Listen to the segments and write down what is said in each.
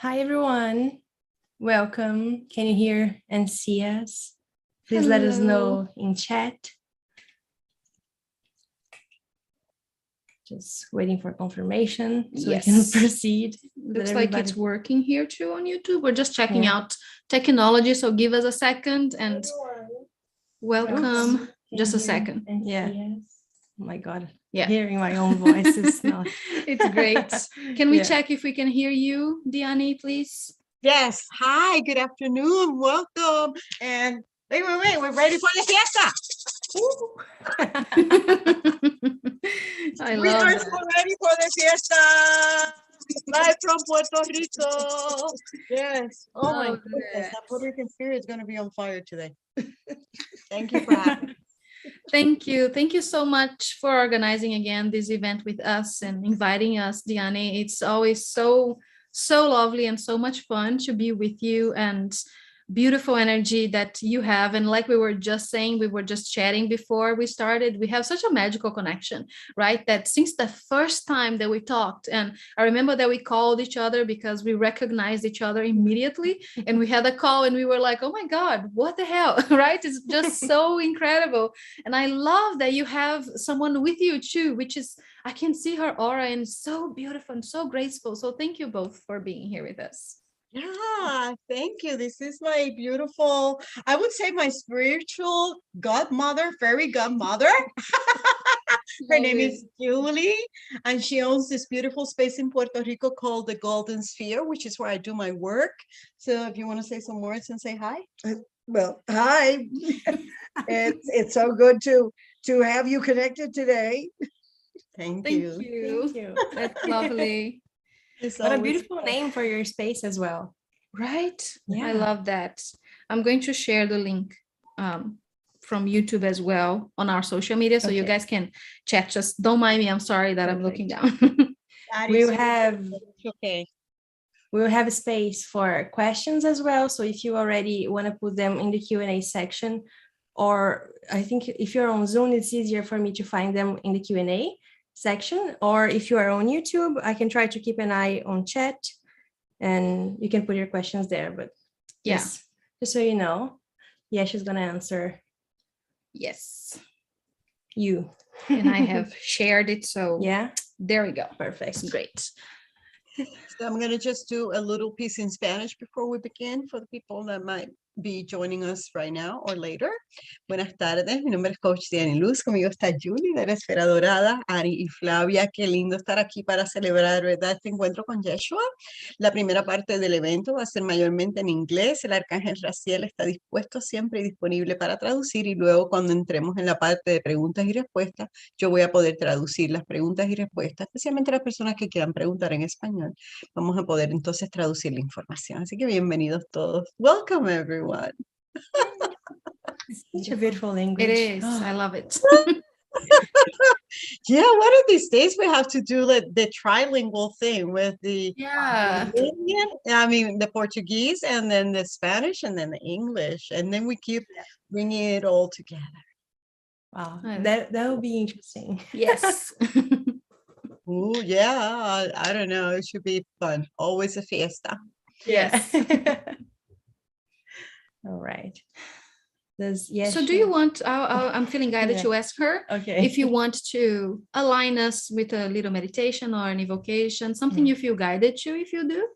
Hi, everyone. Welcome. Can you hear and see us? Please let us know in chat. Just waiting for confirmation so we can proceed. Looks like it's working here too on YouTube. We're just checking out technology, so give us a second and welcome. Oops. Just a second. Yeah. Oh my God. Yeah. Hearing my own voice is not. It's great. Can we check if we can hear you, Diani, please? Yes. Hi, good afternoon. Welcome. And wait. We're ready for the fiesta. I we love are that. so ready for the fiesta. Live from Puerto Rico. Yes. Oh my goodness. That Puerto Rican spirit is going to be on fire today. Thank you for having me. Thank you. Thank you so much for organizing again this event with us and inviting us, Diani. It's always so lovely and so much fun to be with you, and beautiful energy that you have. And like we were just saying, we were just chatting before we started, we have such a magical connection, right? That since the first time that we talked, and I remember that we called each other because we recognized each other immediately, and we had a call and we were like, oh my God, what the hell, right? It's just so incredible. And I love that you have someone with you too, which is, I can see her aura and so beautiful and so graceful. So thank you both for being here with us. Yeah, thank you. This is my beautiful, I would say my spiritual godmother, fairy godmother. Her name is Julie, and she owns this beautiful space in Puerto Rico called the Golden Sphere, which is where I do my work. So if you want to say some words and say hi. Well, hi. It's so good to have you connected today. Thank Thank you. you. That's lovely. What a beautiful name for your space as well. Right? Yeah. I love that. I'm going to share the link from YouTube as well on our social media, so you guys can chat. Just don't mind me. I'm sorry that I'm looking down. We'll have a space for questions as well. So if you already want to put them in the Q&A section, or I think if you're on Zoom, it's easier for me to find them in the Q&A section, or if you are on YouTube, I can try to keep an eye on chat and you can put your questions there. But just so you know, she's gonna answer you, and I have shared it, so there we go. Perfect. Great. So I'm going to just do a little piece in Spanish before we begin for the people that might be joining us right now or later. Buenas tardes, mi nombre es Coach Dianiluz, conmigo está Julie de la Esfera Dorada, Ari y Flavia. Qué lindo estar aquí para celebrar, ¿verdad?, este encuentro con Yeshua. La primera parte del evento va a ser mayormente en inglés. El Arcángel Raciel está dispuesto siempre y disponible para traducir, y luego cuando entremos en la parte de preguntas y respuestas, yo voy a poder traducir las preguntas y respuestas, especialmente las personas que quieran preguntar en español. Vamos a poder entonces traducir la información. Así que bienvenidos todos. Welcome everyone. It's such a beautiful language. It is. I love it. Yeah, one of these days we have to do the trilingual thing with the the Portuguese, and then the Spanish, and then the English, and then we keep bringing it all together. Wow, that will be interesting. Yes. Oh yeah, I don't know. It should be fun. Always a fiesta. Yes. All right. So do you want, I'm feeling guided to ask her if you want to align us with a little meditation or an evocation, something you feel guided to, if you do.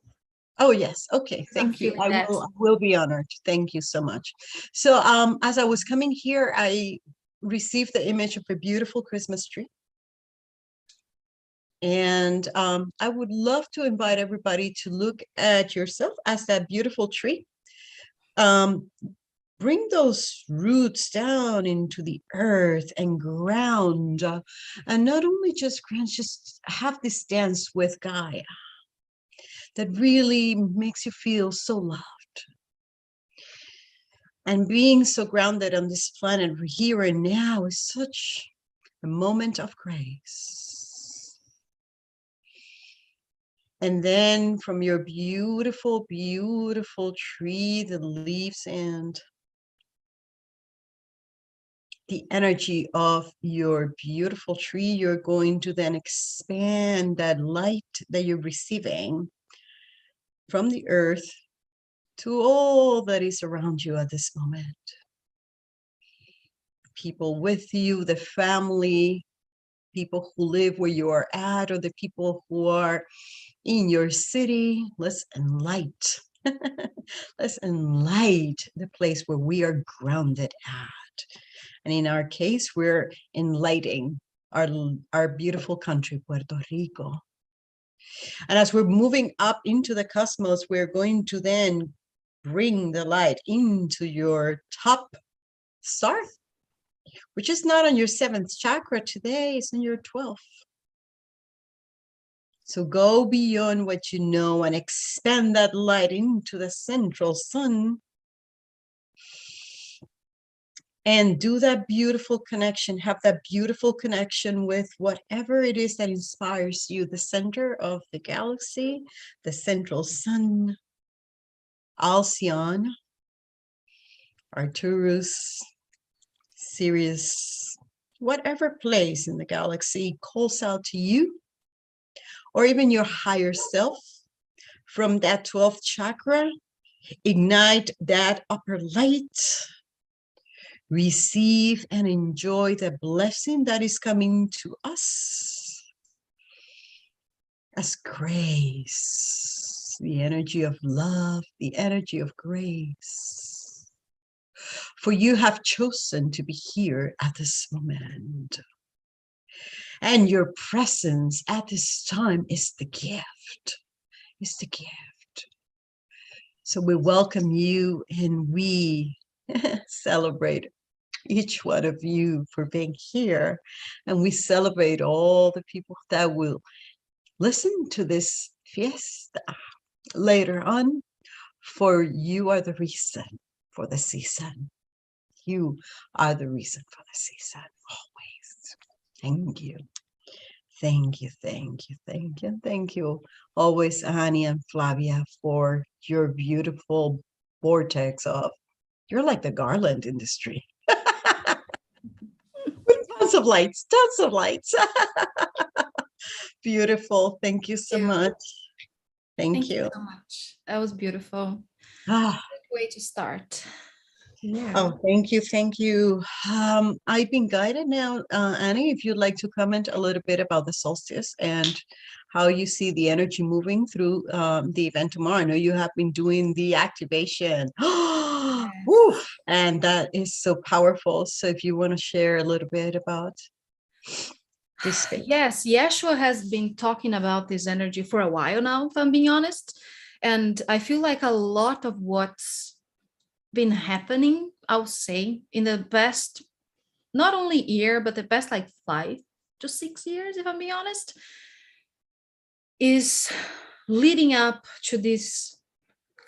Oh, yes. Okay. Thank you. I will be honored. Thank you so much. So as I was coming here, I received the image of a beautiful Christmas tree. And I would love to invite everybody to look at yourself as that beautiful tree. Bring those roots down into the earth and ground. And not only just ground, just have this dance with Gaia that really makes you feel so loved. And being so grounded on this planet here and now is such a moment of grace. And then from your beautiful, beautiful tree, the leaves and the energy of your beautiful tree, you're going to then expand that light that you're receiving from the earth to all that is around you at this moment. People with you, the family, people who live where you are at, or the people who are in your city. Let's enlighten. Let's enlighten the place where we are grounded at. And in our case, we're enlightening our beautiful country, Puerto Rico. And as we're moving up into the cosmos, we're going to then bring the light into your top star, which is not on your 7th chakra today, it's in your 12th. So go beyond what you know and expand that light into the central sun. And do that beautiful connection, have that beautiful connection with whatever it is that inspires you, the center of the galaxy, the central sun, Alcyon, Arcturus, Sirius, whatever place in the galaxy calls out to you, or even your higher self from that 12th chakra. Ignite that upper light. Receive and enjoy the blessing that is coming to us as grace, the energy of love, the energy of grace. For you have chosen to be here at this moment. And your presence at this time is the gift, is the gift. So we welcome you and we celebrate each one of you for being here. And we celebrate all the people that will listen to this fiesta later on, for you are the reason for the season. You are the reason for the season, always. Thank you. Thank you, thank you, thank you, thank you. Always, Annie and Flavia, for your beautiful vortex of, you're like the garland industry. With tons of lights, tons of lights. Beautiful. Thank you so much. Thank you so much. That was beautiful. Ah. Great way to start. Yeah. Oh, thank you. Thank you. I've been guided now. Annie, if you'd like to comment a little bit about the solstice and how you see the energy moving through the event tomorrow. I know you have been doing the activation. Yes. Woo! And that is so powerful. So if you want to share a little bit about this space. Yes, Yeshua has been talking about this energy for a while now, if I'm being honest. And I feel like a lot of what's been happening, I'll say, in the past, not only year, but the past like 5 to 6 years, if I'm being honest, is leading up to this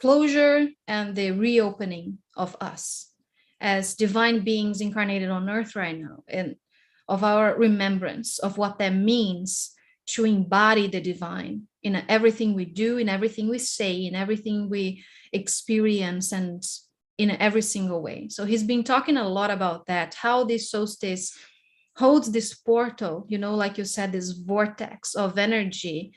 closure and the reopening of us as divine beings incarnated on earth right now, and of our remembrance of what that means to embody the divine in everything we do, in everything we say, in everything we experience, and in every single way. So he's been talking a lot about that, how this solstice holds this portal, you know, like you said, this vortex of energy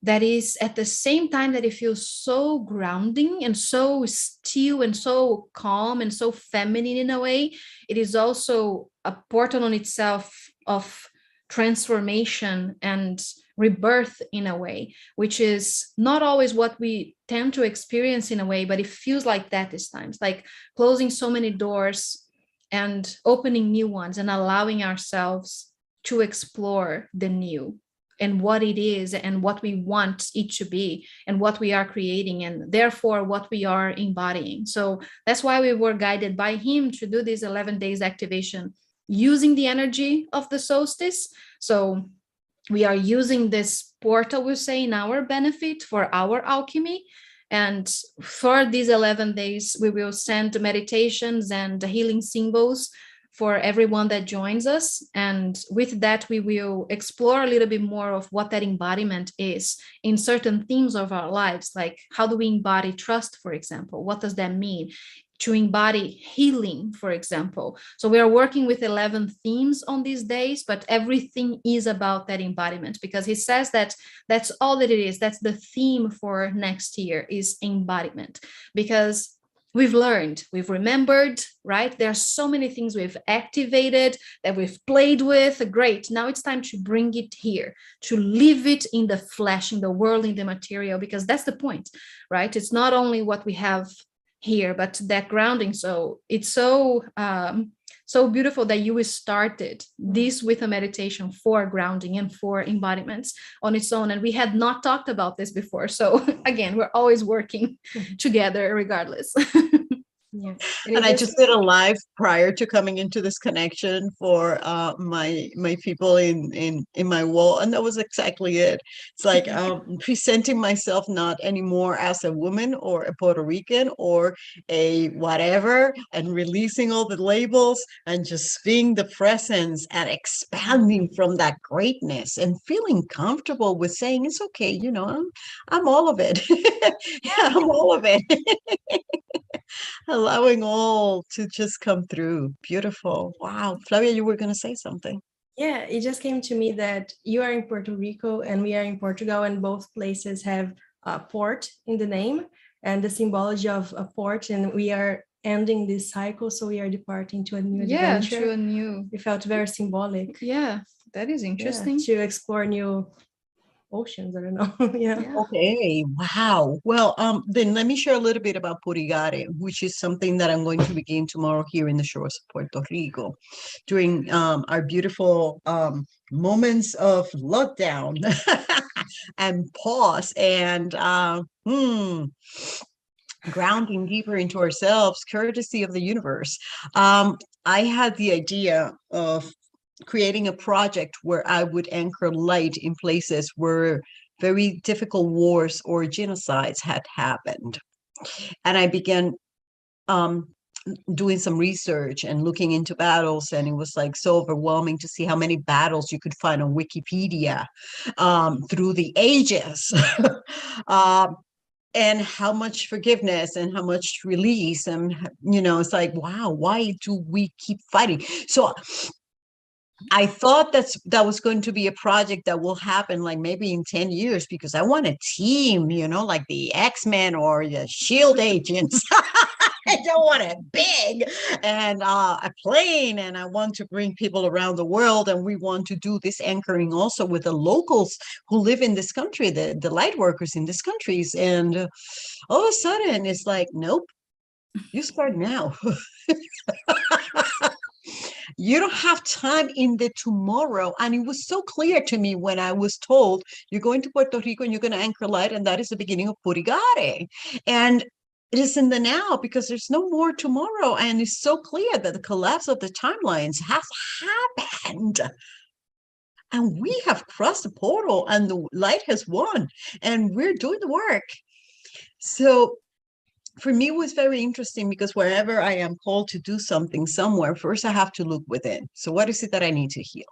that is at the same time that it feels so grounding and so still and so calm and so feminine in a way. It is also a portal on itself of transformation and rebirth in a way, which is not always what we tend to experience in a way, but it feels like that this time. It's like closing so many doors and opening new ones and allowing ourselves to explore the new and what it is and what we want it to be and what we are creating and therefore what we are embodying. So that's why we were guided by him to do this 11 days activation using the energy of the solstice. So we are using this portal, we say, in our benefit for our alchemy. And for these 11 days, we will send meditations and healing symbols for everyone that joins us. And with that, we will explore a little bit more of what that embodiment is in certain themes of our lives, like how do we embody trust, for example? What does that mean? to embody healing, for example. So we are working with 11 themes on these days, but everything is about that embodiment, because he says that that's all that it is. That's the theme for next year, is embodiment, because we've learned, we've remembered, right? There are so many things we've activated, that we've played with. Great. Now it's time to bring it here, to live it in the flesh, in the world, in the material, because that's the point, right? It's not only what we have here, but that grounding. So it's so beautiful that you started this with a meditation for grounding and for embodiments on its own. And we had not talked about this before. So again, we're always working together regardless. Yeah. And I just did a live prior to coming into this connection for my people in my wall, and that was exactly it. It's like presenting myself not anymore as a woman or a Puerto Rican or a whatever, and releasing all the labels and just being the presence and expanding from that greatness and feeling comfortable with saying it's okay, you know, I'm all of it. Yeah, I'm all of it. Allowing all to just come through. Beautiful. Wow. Flavia, you were going to say something. Yeah, it just came to me that you are in Puerto Rico and we are in Portugal, and both places have a port in the name and the symbology of a port, and we are ending this cycle, so we are departing to a new adventure. To a new. It felt very symbolic. Yeah, that is interesting. To explore new oceans. I don't know. Yeah. Okay. Wow. Well, then let me share a little bit about Borigari, which is something that I'm going to begin tomorrow here in the shores of Puerto Rico during our beautiful moments of lockdown and pause and grounding deeper into ourselves, courtesy of the universe. I had the idea of creating a project where I would anchor light in places where very difficult wars or genocides had happened. And I began doing some research and looking into battles, and it was like so overwhelming to see how many battles you could find on Wikipedia through the ages. And how much forgiveness and how much release. And, you know, it's like, wow, why do we keep fighting? So I thought that was going to be a project that will happen like maybe in 10 years, because I want a team, you know, like the X-Men or the SHIELD agents. I don't want it big and a plane, and I want to bring people around the world, and we want to do this anchoring also with the locals who live in this country, the light workers in these countries. And all of a sudden it's like, nope, you start now. You don't have time in the tomorrow. And it was so clear to me when I was told you're going to Puerto Rico and you're going to anchor light, and that is the beginning of Borigari. And it is in the now, because there's no more tomorrow. And it's so clear that the collapse of the timelines has happened. And we have crossed the portal, and the light has won, and we're doing the work. So for me, it was very interesting, because wherever I am called to do something somewhere, first I have to look within. So what is it that I need to heal?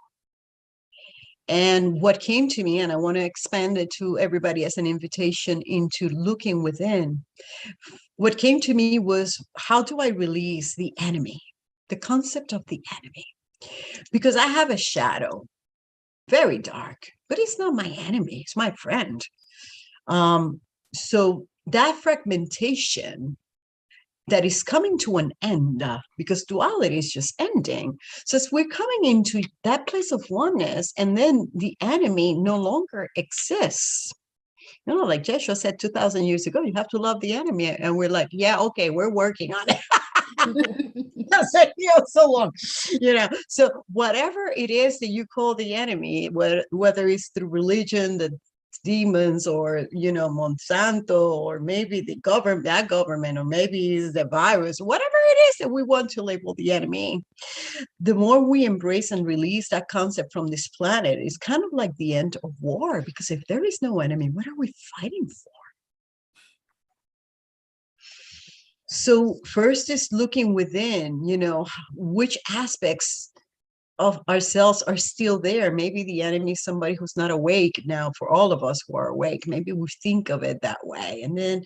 And what came to me, and I want to expand it to everybody as an invitation into looking within. What came to me was, how do I release the enemy, the concept of the enemy? Because I have a shadow, very dark, but it's not my enemy, it's my friend. So that fragmentation that is coming to an end, because duality is just ending. So as we're coming into that place of oneness, and then the enemy no longer exists. You know, like Yeshua said 2,000 years ago, you have to love the enemy. And we're like, yeah, okay, we're working on it. That's so long, you know. So whatever it is that you call the enemy, whether it's through religion, the demons, or, you know, Monsanto, or maybe that government, or maybe it's the virus, whatever it is that we want to label the enemy, the more we embrace and release that concept from this planet, it's kind of like the end of war. Because if there is no enemy, what are we fighting for? So first is looking within, you know, which aspects of ourselves are still there. Maybe the enemy is somebody who's not awake now. For all of us who are awake, maybe we think of it that way. And then,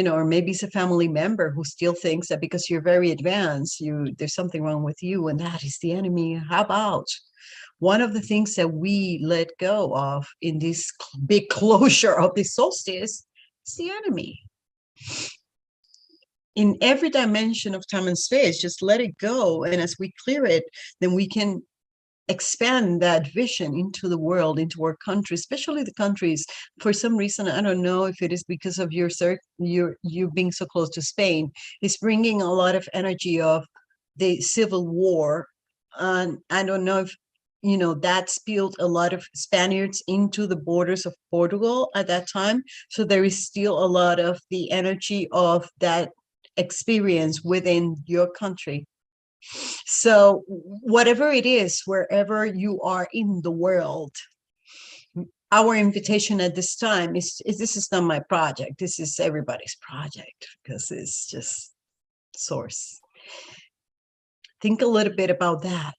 or maybe it's a family member who still thinks that because you're very advanced, there's something wrong with you, and that is the enemy. How about one of the things that we let go of in this big closure of the solstice is the enemy? In every dimension of time and space, just let it go. And as we clear it, then we can expand that vision into the world, into our country, especially the countries. For some reason, I don't know if it is because of you being so close to Spain, it's bringing a lot of energy of the civil war. And I don't know if, that spilled a lot of Spaniards into the borders of Portugal at that time. So there is still a lot of the energy of that experience within your country. So whatever it is, wherever you are in the world, our invitation at this time is this is not my project. This is everybody's project, because it's just source. Think a little bit about that.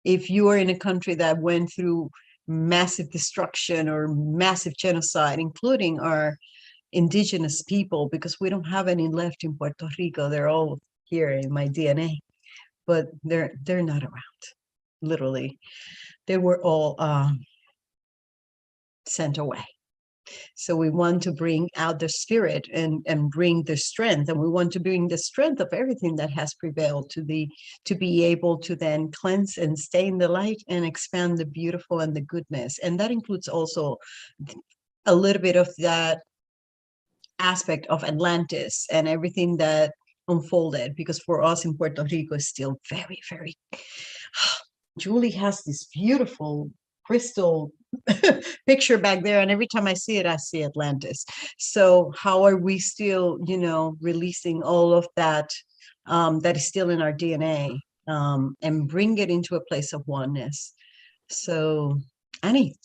If you are in a country that went through massive destruction or massive genocide, including our indigenous people, because we don't have any left in Puerto Rico. They're all here in my DNA, but they're not around. Literally, they were all sent away. So we want to bring out the spirit and bring the strength, and we want to bring the strength of everything that has prevailed to be able to then cleanse and stay in the light and expand the beautiful and the goodness. And that includes also a little bit of that aspect of Atlantis and everything that unfolded, because for us in Puerto Rico is still very, very Julie has this beautiful crystal picture back there, and every time I see it, I see Atlantis. So how are we still, releasing all of that that is still in our DNA, and bring it into a place of oneness? So Annie.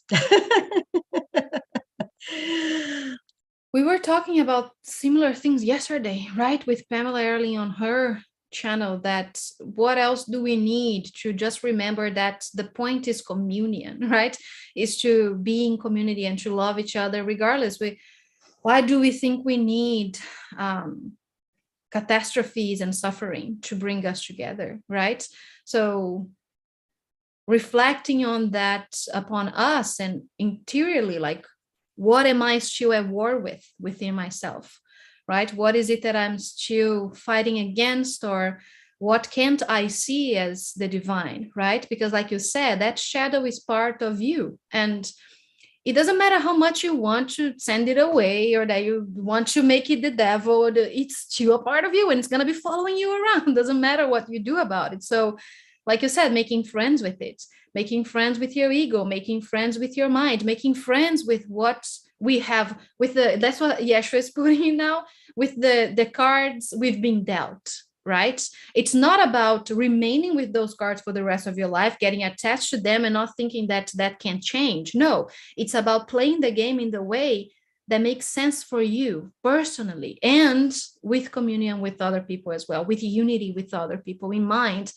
We were talking about similar things yesterday, right? With Pamela early on her channel, that what else do we need to just remember that the point is communion, right? Is to be in community and to love each other regardless. Why do we think we need catastrophes and suffering to bring us together, right? So reflecting on that upon us and interiorly, like, what am I still at war with within myself, right? What is it that I'm still fighting against, or what can't I see as the divine, right? Because like you said, that shadow is part of you, and it doesn't matter how much you want to send it away or that you want to make it the devil, it's still a part of you, and it's going to be following you around. It doesn't matter what you do about it. So like you said, making friends with it, making friends with your ego, making friends with your mind, making friends with what we have, that's what Yeshua is putting in now, with the cards we've been dealt, right? It's not about remaining with those cards for the rest of your life, getting attached to them and not thinking that can't change. No, it's about playing the game in the way that makes sense for you personally, and with communion with other people as well, with unity with other people in mind.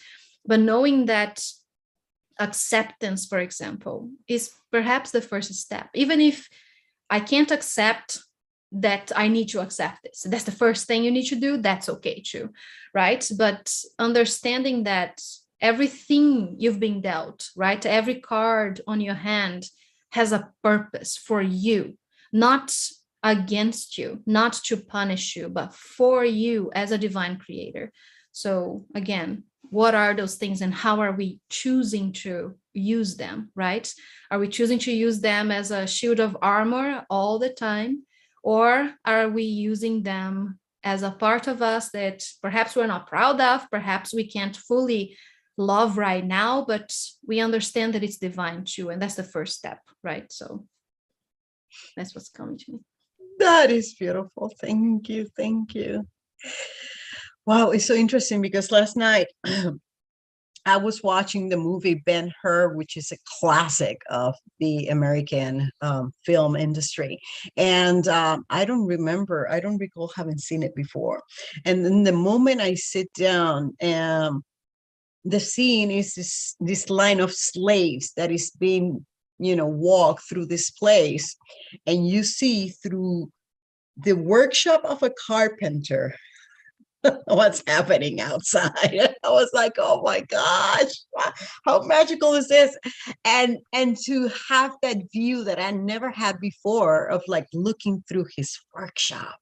But knowing that acceptance, for example, is perhaps the first step. Even if I can't accept that I need to accept this, that's the first thing you need to do, that's okay too, right? But understanding that everything you've been dealt, right? Every card on your hand has a purpose for you, not against you, not to punish you, but for you as a divine creator. So again, what are those things and how are we choosing to use them, right? Are we choosing to use them as a shield of armor all the time? Or are we using them as a part of us that perhaps we're not proud of, perhaps we can't fully love right now, but we understand that it's divine too, and that's the first step, right? So that's what's coming to me. That is beautiful. Thank you. Thank you. Wow, it's so interesting because last night I was watching the movie Ben-Hur, which is a classic of the American film industry. And I don't recall having seen it before. And then the moment I sit down, the scene is this line of slaves that is being, walked through this place, and you see through the workshop of a carpenter what's happening outside. I was like, oh my gosh, how magical is this? And to have that view that I never had before of like looking through his workshop.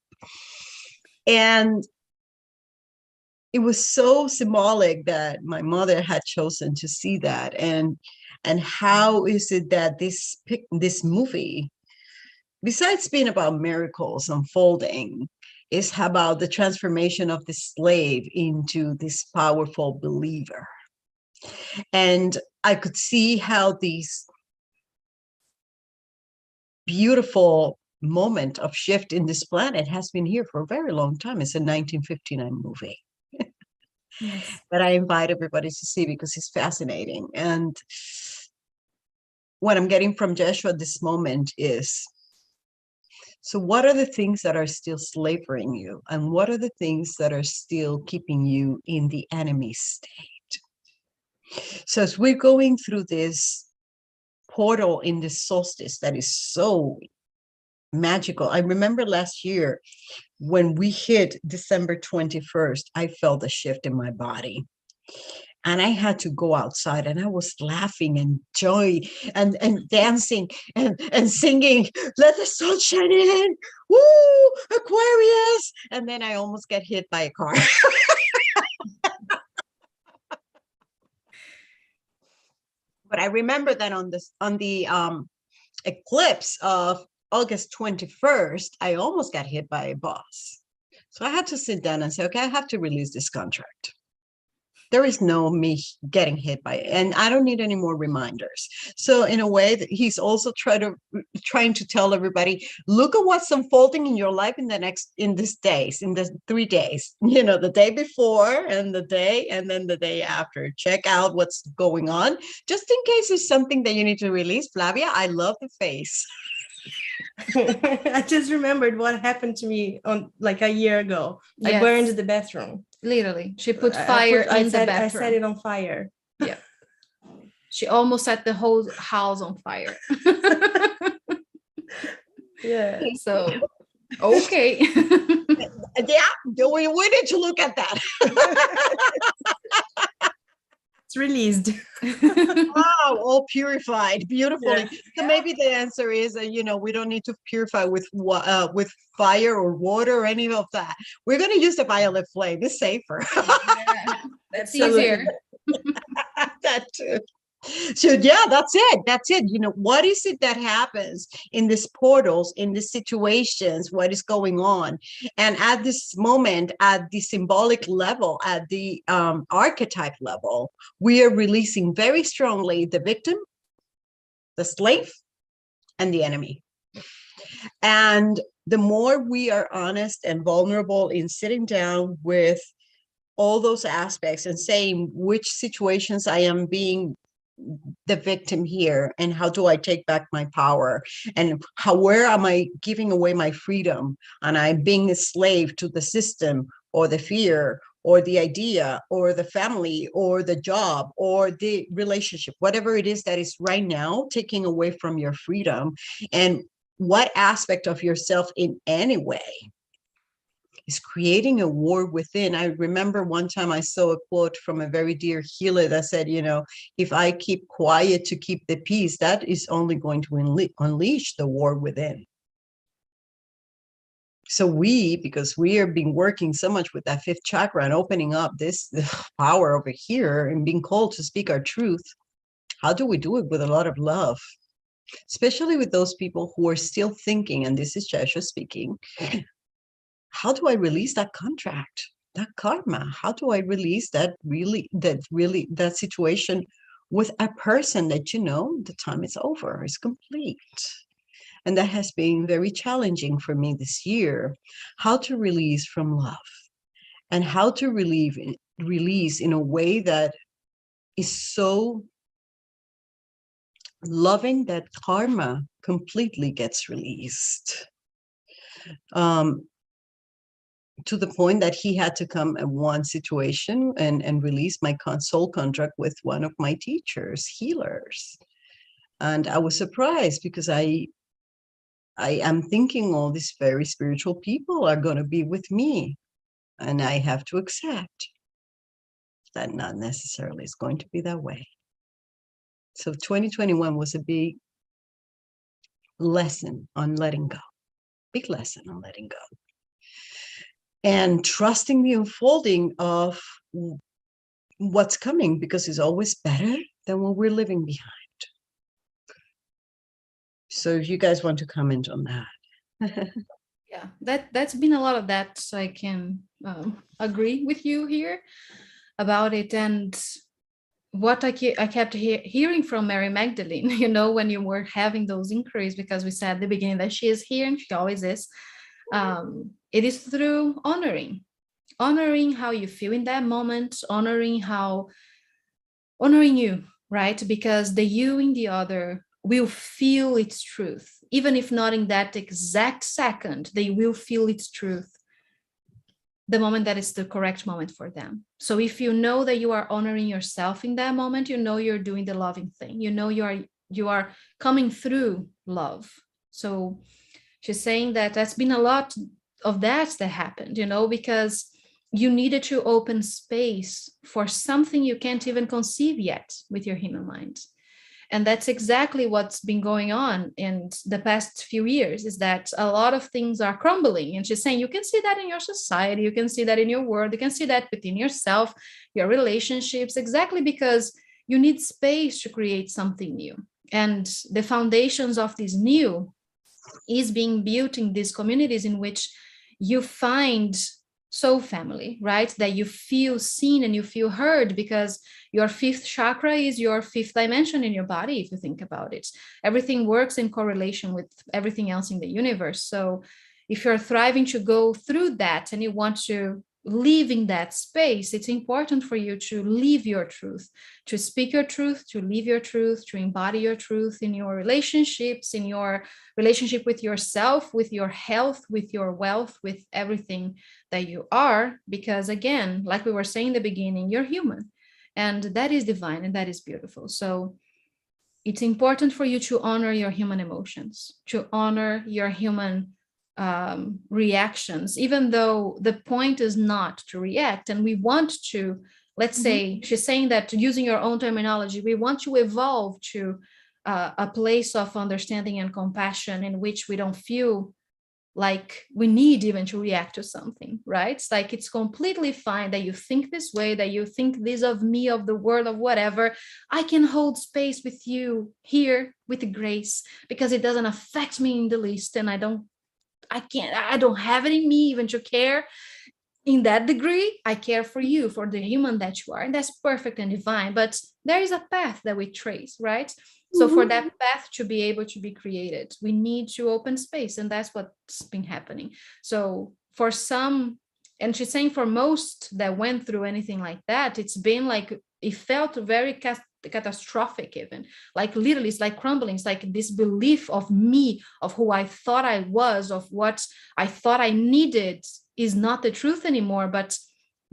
And it was so symbolic that my mother had chosen to see that. And how is it that this movie, besides being about miracles unfolding, is about the transformation of the slave into this powerful believer. And I could see how these beautiful moment of shift in this planet has been here for a very long time. It's a 1959 movie. Yes. That I invite everybody to see because it's fascinating. And what I'm getting from Yeshua at this moment is, so what are the things that are still slavering you? And what are the things that are still keeping you in the enemy state? So as we're going through this portal in the solstice that is so magical. I remember last year when we hit December 21st, I felt a shift in my body. And I had to go outside, and I was laughing and joy and dancing and singing, let the sun shine in, woo, Aquarius. And then I almost get hit by a car. But I remember that on the eclipse of August 21st, I almost got hit by a bus. So I had to sit down and say, okay, I have to release this contract. There is no me getting hit by it, and I don't need any more reminders. So in a way that he's also trying to tell everybody, look at what's unfolding in your life in the 3 days, the day before and the day, and then the day after. Check out what's going on, just in case there's something that you need to release. Flavia, I love the face. I just remembered what happened to me on like a year ago. Yes. I burned the bathroom. Literally, she put fire in the bathroom. I set it on fire. Yeah, she almost set the whole house on fire. Yeah. So, okay. Yeah, we need to look at that. It's released. Wow, all purified beautifully. Yeah. So maybe the answer is we don't need to purify with fire or water or any of that. We're going to use the violet flame. It's safer. Yeah, that's easier. That too. So yeah, that's it. What is it that happens in these portals, in these situations? What is going on? And at this moment, at the symbolic level, at the archetype level, we are releasing very strongly the victim, the slave, and the enemy. And the more we are honest and vulnerable in sitting down with all those aspects and saying which situations I am being the victim here, and how do I take back my power, and where am I giving away my freedom, and I'm being a slave to the system or the fear or the idea or the family or the job or the relationship, whatever it is that is right now taking away from your freedom, and what aspect of yourself in any way is creating a war within. I remember one time I saw a quote from a very dear healer that said, if I keep quiet to keep the peace, that is only going to unleash the war within. So because we have been working so much with that fifth chakra and opening up this power over here and being called to speak our truth, how do we do it with a lot of love? Especially with those people who are still thinking, and this is Yeshua speaking, how do I release that contract, that karma? How do I release that situation with a person that, the time is over, it's complete? And that has been very challenging for me this year, how to release from love and how to release in a way that is so loving that karma completely gets released. to the point that he had to come at one situation and release my soul contract with one of my teachers, healers. And I was surprised because I am thinking all these very spiritual people are going to be with me. And I have to accept that not necessarily is going to be that way. So 2021 was a big lesson on letting go. Big lesson on letting go. And trusting the unfolding of what's coming, because it's always better than what we're living behind. So if you guys want to comment on that. Yeah, that's been a lot of that. So I can agree with you here about it. And what I kept hearing from Mary Magdalene, you know, when you were having those inquiries, because we said at the beginning that she is here and she always is. It is through honoring how you feel in that moment, honoring you, right? Because the you in the other will feel its truth, even if not in that exact second, they will feel its truth the moment that is the correct moment for them. So if you know that you are honoring yourself in that moment, you know you're doing the loving thing, you know you are coming through love. So she's saying that that's been a lot of that happened, you know, because you needed to open space for something you can't even conceive yet with your human mind. And that's exactly what's been going on in the past few years, is that a lot of things are crumbling. And she's saying you can see that in your society, you can see that in your world, you can see that within yourself, your relationships, exactly because you need space to create something new. And the foundations of this new is being built in these communities in which you find soul family, right? That you feel seen and you feel heard, because your fifth chakra is your fifth dimension in your body. If you think about it, everything works in correlation with everything else in the universe. So if you're thriving to go through that and you want to live in that space, it's important for you to live your truth, to speak your truth, to live your truth, to embody your truth in your relationships, in your relationship with yourself, with your health, with your wealth, with everything that you are. Because again, like we were saying in the beginning, you're human, and that is divine and that is beautiful. So it's important for you to honor your human emotions, to honor your human reactions, even though the point is not to react. And we want to, let's say, she's saying that, using your own terminology, we want to evolve to a place of understanding and compassion in which we don't feel like we need even to react to something, right? It's like, it's completely fine that you think this way, that you think this of me, of the world, of whatever. I can hold space with you here with grace, because it doesn't affect me in the least, and I don't have it in me even to care in that degree. I care for you, for the human that you are, and that's perfect and divine. But there is a path that we trace, right? So for that path to be able to be created, we need to open space, and that's what's been happening. So for some, and she's saying for most that went through anything like that, it's been like, it felt very catastrophic, even like literally it's like crumbling. It's like this belief of me, of who I thought I was, of what I thought I needed, is not the truth anymore. But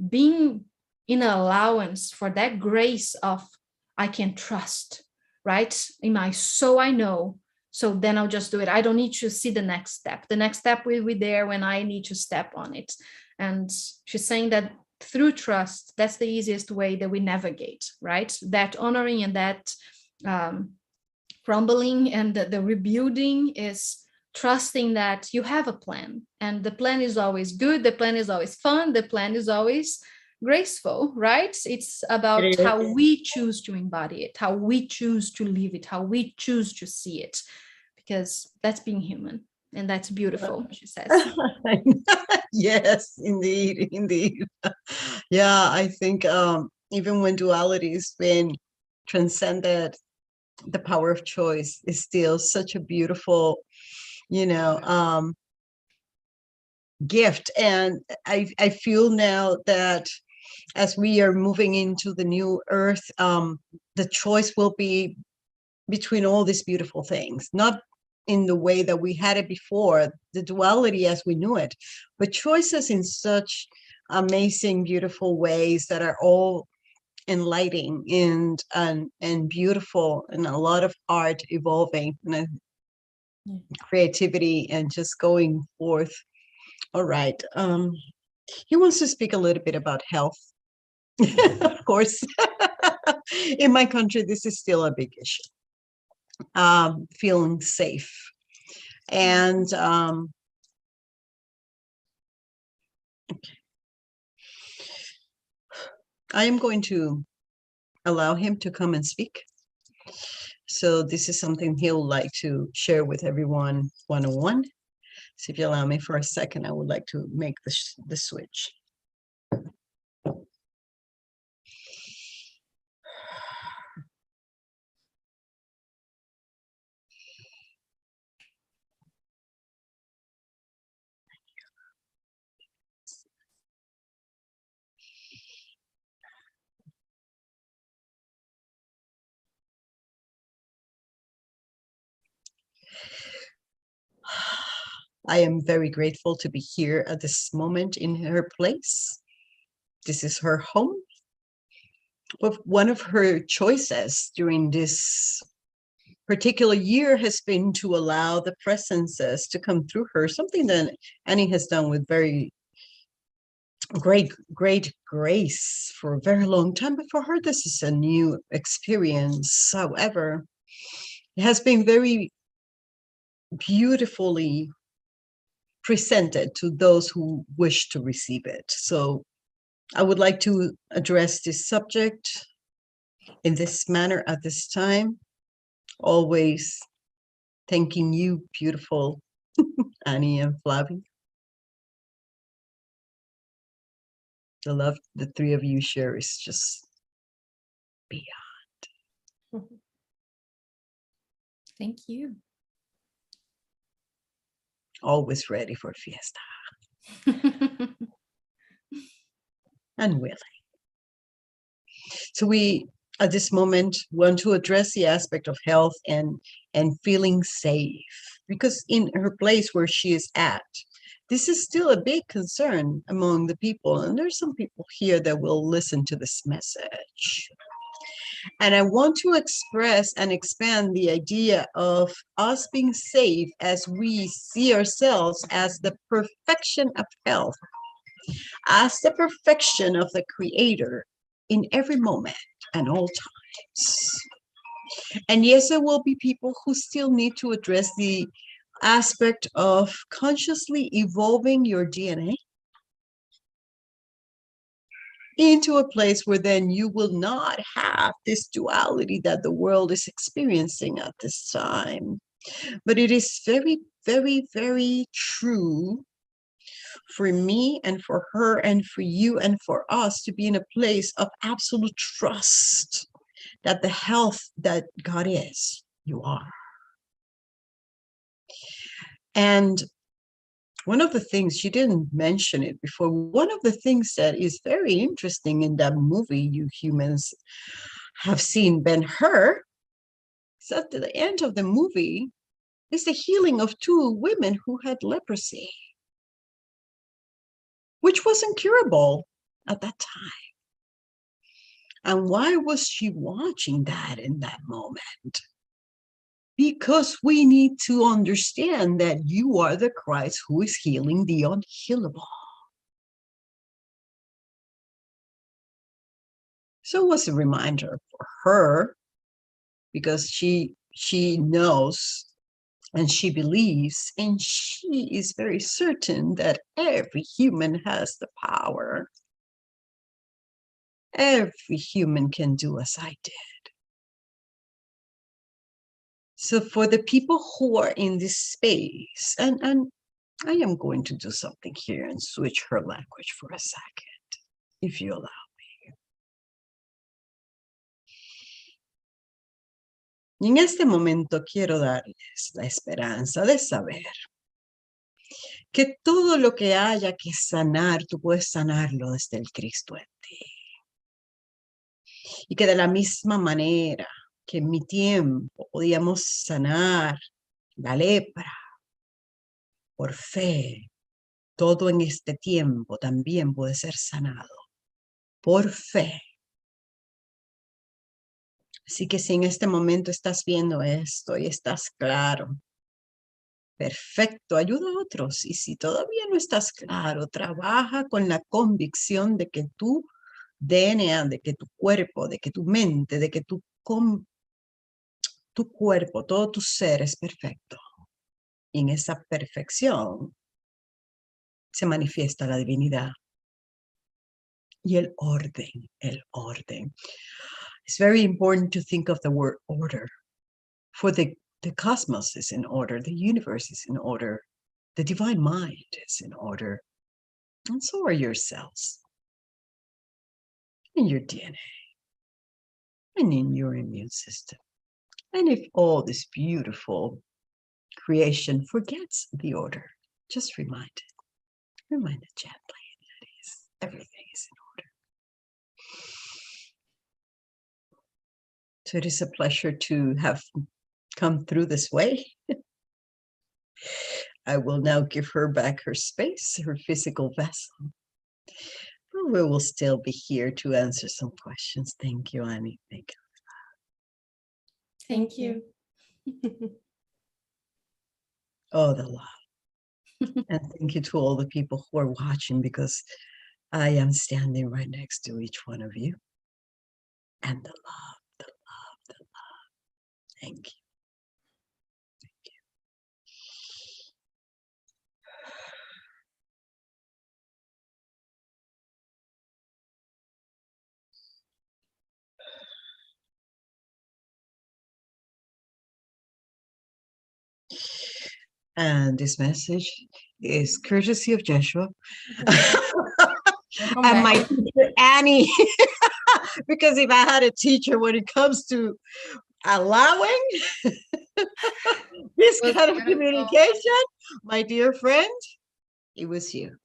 being in allowance for that grace of, I can trust, right, in my soul, I know, so then I'll just do it. I don't need to see the next step. The next step will be there when I need to step on it. And she's saying that through trust, that's the easiest way that we navigate, right? That honoring and that crumbling and the rebuilding is trusting that you have a plan, and the plan is always good, the plan is always fun, the plan is always graceful, right? It's about how we choose to embody it, how we choose to live it, how we choose to see it, because that's being human, and that's beautiful, she says. Yes, indeed. Yeah, I think even when duality has been transcended, the power of choice is still such a beautiful, gift. And I feel now that as we are moving into the new earth, the choice will be between all these beautiful things, not in the way that we had it before, the duality as we knew it, but choices in such amazing, beautiful ways that are all enlightening and beautiful, and a lot of art evolving and creativity and just going forth. All right. He wants to speak a little bit about health. Of course. In my country, this is still a big issue. Feeling safe. And I am going to allow him to come and speak. So this is something he'll like to share with everyone one-on-one. So if you allow me for a second, I would like to make the switch. I am very grateful to be here at this moment in her place. This is her home. But one of her choices during this particular year has been to allow the presences to come through her, something that Annie has done with very great grace for a very long time. But for her, this is a new experience. However, it has been very beautifully presented to those who wish to receive it. So I would like to address this subject in this manner at this time, always thanking you, beautiful Annie and Flavie. The love the three of you share is just beyond. Thank you. Always ready for fiesta. And willing. So we, at this moment, want to address the aspect of health and feeling safe, because in her place where she is at, this is still a big concern among the people. And there's some people here that will listen to this message. And I want to express and expand the idea of us being safe as we see ourselves as the perfection of health, as the perfection of the Creator in every moment and all times. And yes, there will be people who still need to address the aspect of consciously evolving your DNA into a place where then you will not have this duality that the world is experiencing at this time. But it is very, very, very true for me and for her and for you and for us to be in a place of absolute trust that the health that God is, you are. And one of the things, she didn't mention it before, one of the things that is very interesting in that movie you humans have seen, Ben-Hur, is at the end of the movie is the healing of two women who had leprosy, which was incurable at that time. And why was she watching that in that moment? Because we need to understand that you are the Christ who is healing the unhealable. So it was a reminder for her, because she knows and she believes and she is very certain that every human has the power. Every human can do as I did. So for the people who are in this space, and I am going to do something here and switch her language for a second, if you allow me. Y en este momento quiero darles la esperanza de saber que todo lo que haya que sanar, tú puedes sanarlo desde el Cristo en ti. Y que de la misma manera que en mi tiempo podíamos sanar la lepra. Por fe, todo en este tiempo también puede ser sanado. Por fe. Así que si en este momento estás viendo esto y estás claro, perfecto, ayuda a otros. Y si todavía no estás claro, trabaja con la convicción de que tu DNA, de que tu cuerpo, de que tu mente, de que tu cuerpo, todo tu ser es perfecto. Y en esa perfección se manifiesta la divinidad. Y el orden, el orden. It's very important to think of the word order. For the cosmos is in order, the universe is in order, the divine mind is in order, and so are your cells, and your DNA, and in your immune system. And if all this beautiful creation forgets the order, just remind it gently that everything is in order. So it is a pleasure to have come through this way. I will now give her back her space, her physical vessel. But we will still be here to answer some questions. Thank you, Annie. Thank you. Thank you. Oh, the love. And thank you to all the people who are watching, because I am standing right next to each one of you. And the love, the love, the love. Thank you. And this message is courtesy of Yeshua and my teacher, Annie. Because if I had a teacher when it comes to allowing this kind of communication, my dear friend, it was you.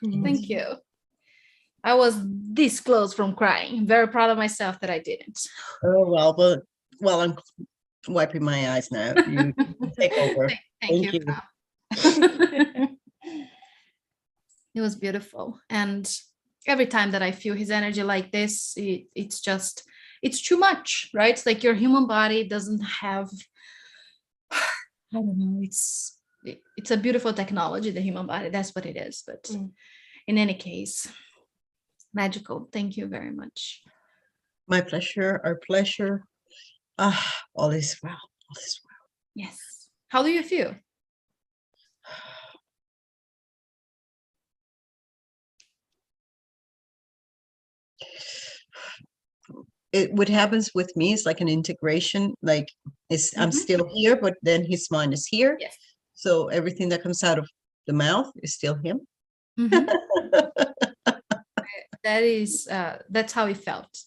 Thank you. I was this close from crying. Very proud of myself that I didn't. Oh, well, I'm wiping my eyes now. You take over. Thank you. It was beautiful. And every time that I feel his energy like this, it's too much, right? It's like your human body doesn't have, I don't know, it's a beautiful technology, the human body. That's what it is. But in any case, magical. Thank you very much. My pleasure, our pleasure. All is well. All is well. Yes. How do you feel? What happens with me is like an integration, like I'm still here, but then his mind is here. Yes. So everything that comes out of the mouth is still him. That's how it felt,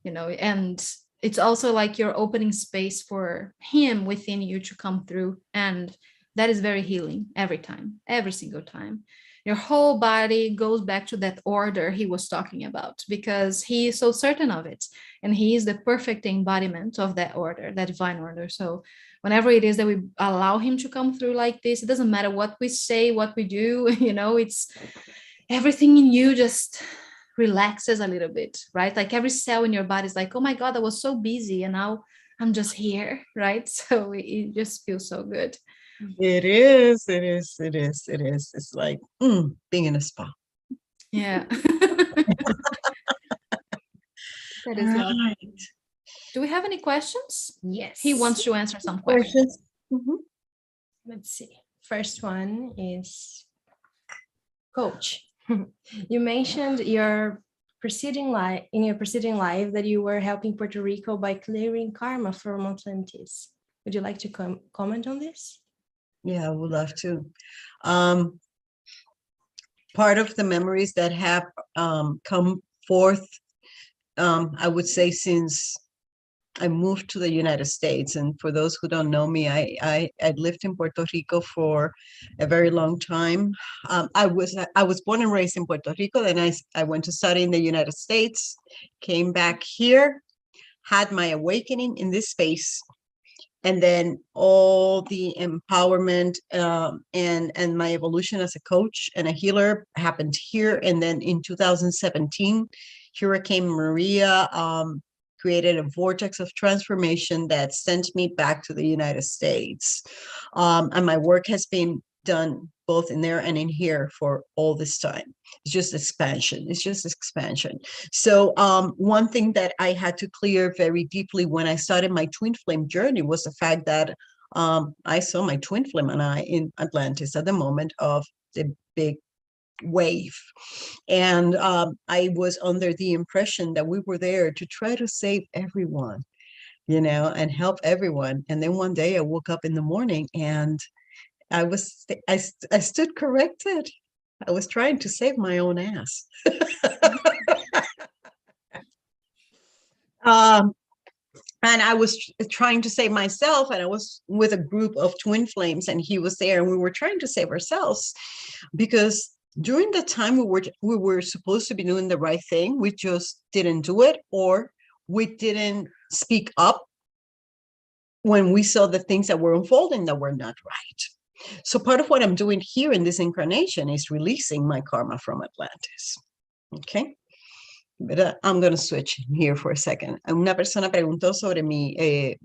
and it's also like you're opening space for him within you to come through. And that is very healing every time, every single time. Your whole body goes back to that order he was talking about, because he is so certain of it. And he is the perfect embodiment of that order, that divine order. So whenever it is that we allow him to come through like this, it doesn't matter what we say, what we do, it's everything in you just relaxes a little bit, right? Like every cell in your body is like, oh my God, I was so busy and now I'm just here, right? So it just feels so good. It is. It's like being in a spa. Yeah. That is right. Do we have any questions? Yes. He wants to answer some questions. Let's see. First one is, Coach, you mentioned your preceding life that you were helping Puerto Rico by clearing karma from Atlantis. Would you like to comment on this? Yeah, I would love to. Part of the memories that have come forth, I would say, since I moved to the United States. And for those who don't know me, I lived in Puerto Rico for a very long time. I was born and raised in Puerto Rico. Then I went to study in the United States, came back here, had my awakening in this space, And then all the empowerment and my evolution as a coach and a healer happened here. And then in 2017, Hurricane Maria created a vortex of transformation that sent me back to the United States. And my work has been done both in there and in here for all this time. It's just expansion. It's just expansion. So one thing that I had to clear very deeply when I started my twin flame journey was the fact that I saw my twin flame and I in Atlantis at the moment of the big wave. And I was under the impression that we were there to try to save everyone, you know, and help everyone. And then one day I woke up in the morning and I stood corrected. I was trying to save my own ass. And I was trying to save myself, and I was with a group of twin flames, and he was there, and we were trying to save ourselves because during the time we were supposed to be doing the right thing, we just didn't do it, or we didn't speak up when we saw the things that were unfolding that were not right. So part of what I'm doing here in this incarnation is releasing my karma from Atlantis. Okay. But I'm going to switch here for a second. Una persona preguntó sobre mi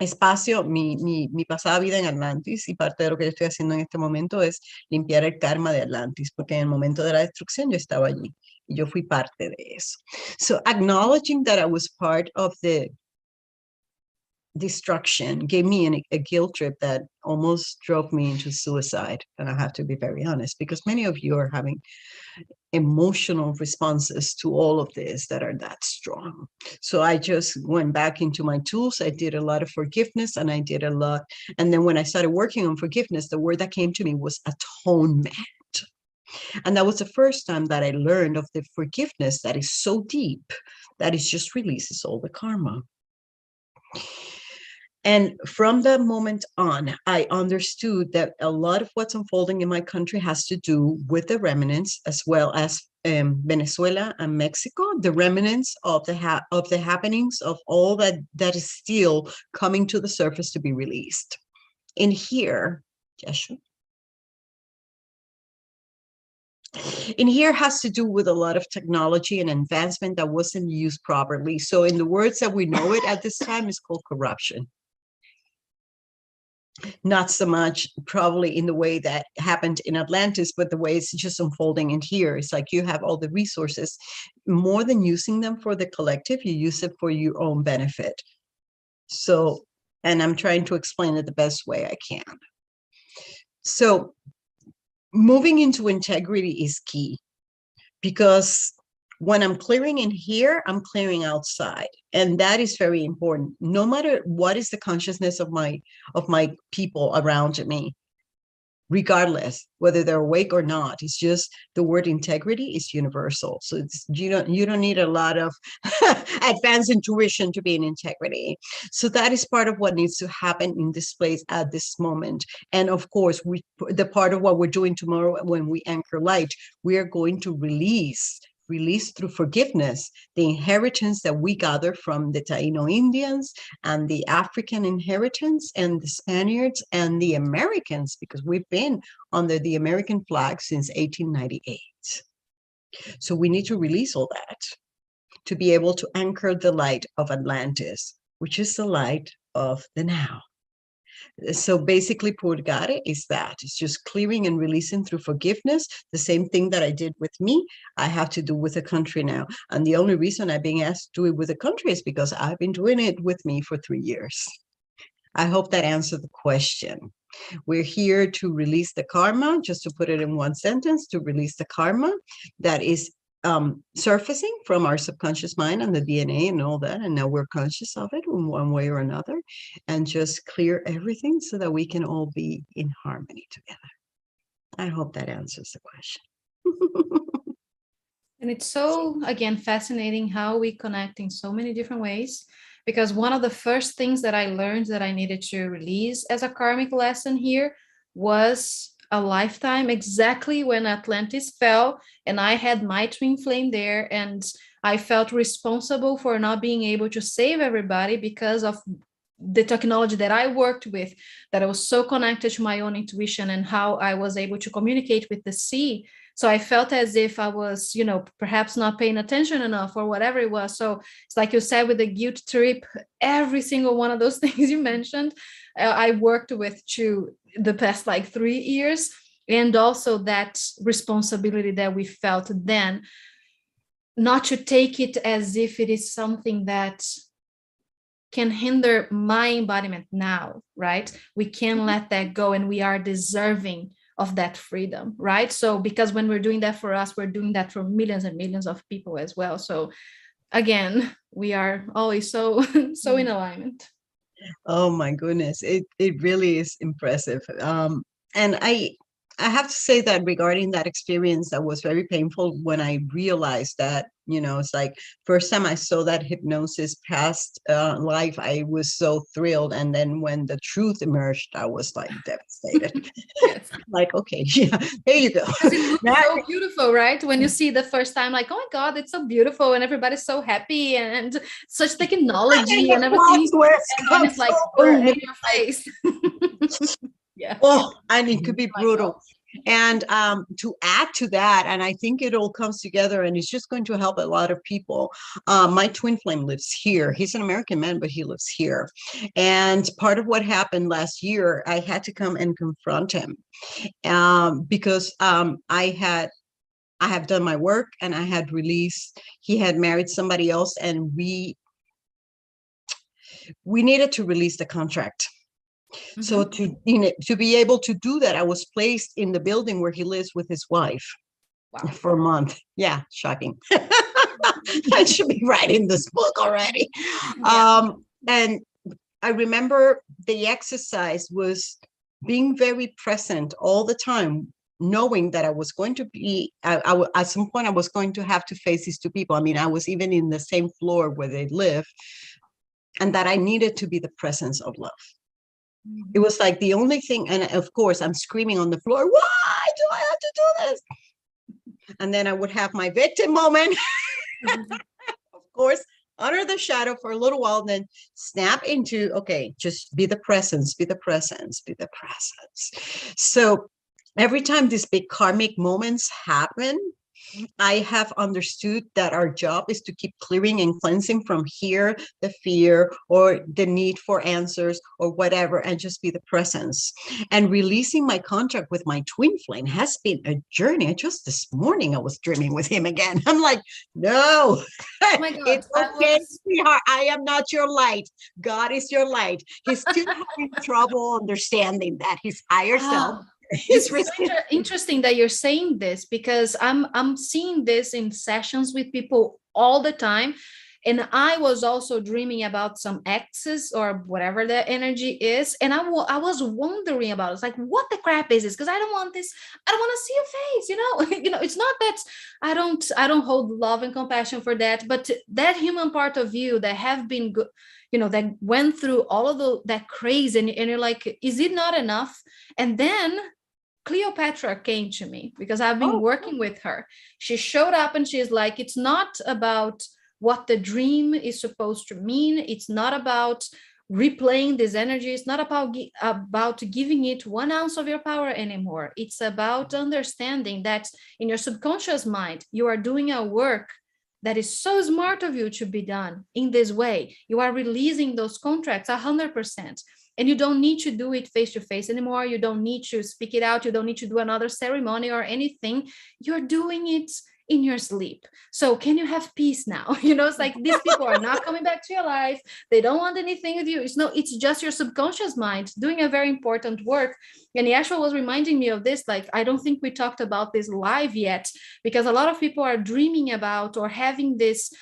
espacio, mi pasada vida en Atlantis, y parte de lo que yo estoy haciendo en este momento es limpiar el karma de Atlantis, porque en el momento de la destrucción yo estaba allí y yo fui parte de eso. So acknowledging that I was part of the destruction gave me a guilt trip that almost drove me into suicide. And I have to be very honest, because many of you are having emotional responses to all of this that are that strong. So I just went back into my tools. I did a lot of forgiveness, and I did a lot. And then when I started working on forgiveness, the word that came to me was atonement. And that was the first time that I learned of the forgiveness that is so deep that it just releases all the karma. And from that moment on, I understood that a lot of what's unfolding in my country has to do with the remnants, as well as Venezuela and Mexico, the remnants of the happenings of all that is still coming to the surface to be released. In here, Yeshua. In here has to do with a lot of technology and advancement that wasn't used properly. So in the words that we know it at this time, is called corruption. Not so much probably in the way that happened in Atlantis, but the way it's just unfolding in here. It's like you have all the resources. More than using them for the collective, you use it for your own benefit. So, and I'm trying to explain it the best way I can. So moving into integrity is key, because when I'm clearing in here, I'm clearing outside. And that is very important. No matter what is the consciousness of my people around me, regardless whether they're awake or not, it's just the word integrity is universal. So it's, you don't need a lot of advanced intuition to be in integrity. So that is part of what needs to happen in this place at this moment. And of course, the part of what we're doing tomorrow when we anchor light, we are going to release through forgiveness the inheritance that we gather from the Taino Indians and the African inheritance and the Spaniards and the Americans, because we've been under the American flag since 1898. So we need to release all that to be able to anchor the light of Atlantis, which is the light of the now. So basically, Borigari is that. It's just clearing and releasing through forgiveness. The same thing that I did with me, I have to do with the country now. And the only reason I've been asked to do it with the country is because I've been doing it with me for 3 years. I hope that answered the question. We're here to release the karma, just to put it in one sentence, to release the karma that is surfacing from our subconscious mind and the DNA and all that, and now we're conscious of it in one way or another, and just clear everything so that we can all be in harmony together. I hope that answers the question. And it's so, again, fascinating how we connect in so many different ways, because one of the first things that I learned that I needed to release as a karmic lesson here was a lifetime exactly when Atlantis fell, and I had my twin flame there, and I felt responsible for not being able to save everybody because of the technology that I worked with, that I was so connected to my own intuition and how I was able to communicate with the sea. So I felt as if I was, perhaps not paying attention enough or whatever it was. So it's like you said, with the guilt trip, every single one of those things you mentioned, I worked with to the past like 3 years. And also that responsibility that we felt then, not to take it as if it is something that can hinder my embodiment now, right? We can let that go, and we are deserving of that freedom, right? So because when we're doing that for us, we're doing that for millions and millions of people as well. So again, we are always so in alignment. Oh my goodness, it really is impressive. And I have to say that regarding that experience, that was very painful when I realized that, it's like first time I saw that hypnosis past life, I was so thrilled. And then when the truth emerged, I was like devastated. Yes. Like, okay, yeah, there you go. Because it looks so beautiful, right? When you see the first time, like, oh my God, it's so beautiful, and everybody's so happy, and such technology and everything. And then it's like, boom, in your face. Yeah. Oh, and it could be brutal. And to add to that, and I think it all comes together, and it's just going to help a lot of people. My twin flame lives here. He's an American man, but he lives here. And part of what happened last year, I had to come and confront him because I have done my work, and I had released. He had married somebody else, and we needed to release the contract. So to be able to do that, I was placed in the building where he lives with his wife. Wow. For a month. Yeah, shocking. I should be writing this book already. Yeah. And I remember the exercise was being very present all the time, knowing that I was going to be, at some point I was going to have to face these two people. I mean, I was even in the same floor where they live, and that I needed to be the presence of love. It was like the only thing, and of course I'm screaming on the floor, why do I have to do this? And then I would have my victim moment, of course, under the shadow for a little while, then snap into, okay, just be the presence, be the presence, be the presence. So every time these big karmic moments happen, I have understood that our job is to keep clearing and cleansing from here, the fear or the need for answers or whatever, and just be the presence. And releasing my contract with my twin flame has been a journey. Just this morning, I was dreaming with him again. I'm like, no, oh my God, it's okay, sweetheart. I am not your light. God is your light. He's still having trouble understanding that his higher self. It's so interesting that you're saying this, because I'm seeing this in sessions with people all the time. And I was also dreaming about some exes or whatever that energy is. And I was wondering about it. It's like, what the crap is this? Because I don't want this. I don't want to see your face. It's not that I don't hold love and compassion for that, but that human part of you that have been good, that went through all of that craze, and you're like, is it not enough? And then Cleopatra came to me because I've been working with her. She showed up and she's like, it's not about what the dream is supposed to mean. It's not about replaying this energy. It's not about giving it 1 ounce of your power anymore. It's about understanding that in your subconscious mind, you are doing a work that is so smart of you to be done in this way. You are releasing those contracts 100%. And you don't need to do it face to face anymore. You don't need to speak it out. You don't need to do another ceremony or anything. You're doing it in your sleep. So can you have peace now? It's like, these people are not coming back to your life. They don't want anything with you. It's just your subconscious mind doing a very important work. And Yeshua was reminding me of this. Like, I don't think we talked about this live yet, because a lot of people are dreaming about or having this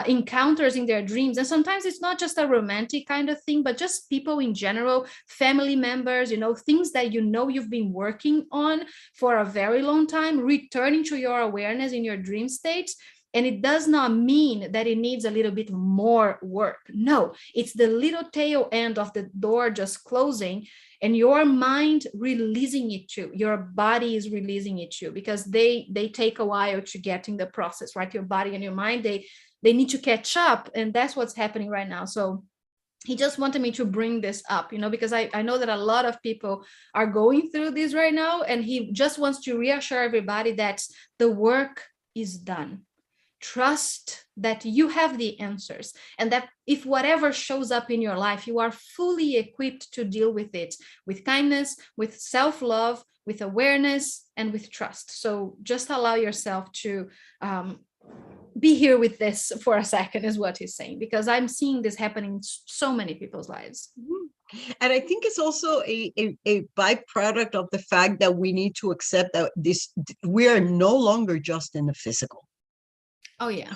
encounters in their dreams. And sometimes it's not just a romantic kind of thing, but just people in general, family members, things that you've been working on for a very long time, returning to your awareness in your dream states. And it does not mean that it needs a little bit more work. No, it's the little tail end of the door just closing, and your mind releasing it too. Your body is releasing it too, because they take a while to get in the process, right? Your body and your mind, they need to catch up, and that's what's happening right now. So he just wanted me to bring this up, because I know that a lot of people are going through this right now, and he just wants to reassure everybody that the work is done. Trust that you have the answers, and that if whatever shows up in your life, you are fully equipped to deal with it with kindness, with self-love, with awareness, and with trust. So just allow yourself to be here with this for a second, is what he's saying, because I'm seeing this happening in so many people's lives. And I think it's also a byproduct of the fact that we need to accept that we are no longer just in the physical. Oh yeah.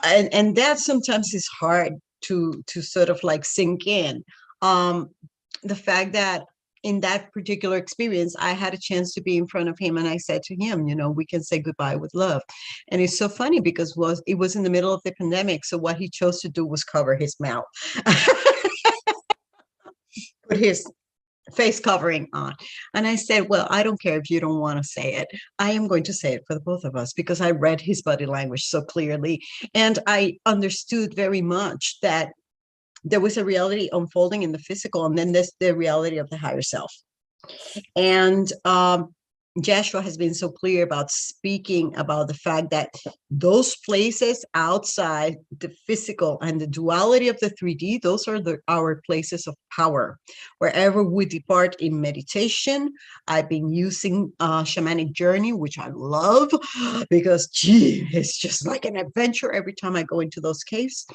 And that sometimes is hard to sort of like sink in. The fact that in that particular experience, I had a chance to be in front of him, and I said to him, we can say goodbye with love. And it's so funny because it was in the middle of the pandemic. So what he chose to do was cover his mouth, put his face covering on. And I said, well, I don't care if you don't want to say it. I am going to say it for the both of us, because I read his body language so clearly. And I understood very much that there was a reality unfolding in the physical, and then there's the reality of the higher self. And Yeshua has been so clear about speaking about the fact that those places outside the physical and the duality of the 3D, those are our places of power. Wherever we depart in meditation, I've been using shamanic journey, which I love, because it's just like an adventure every time I go into those caves.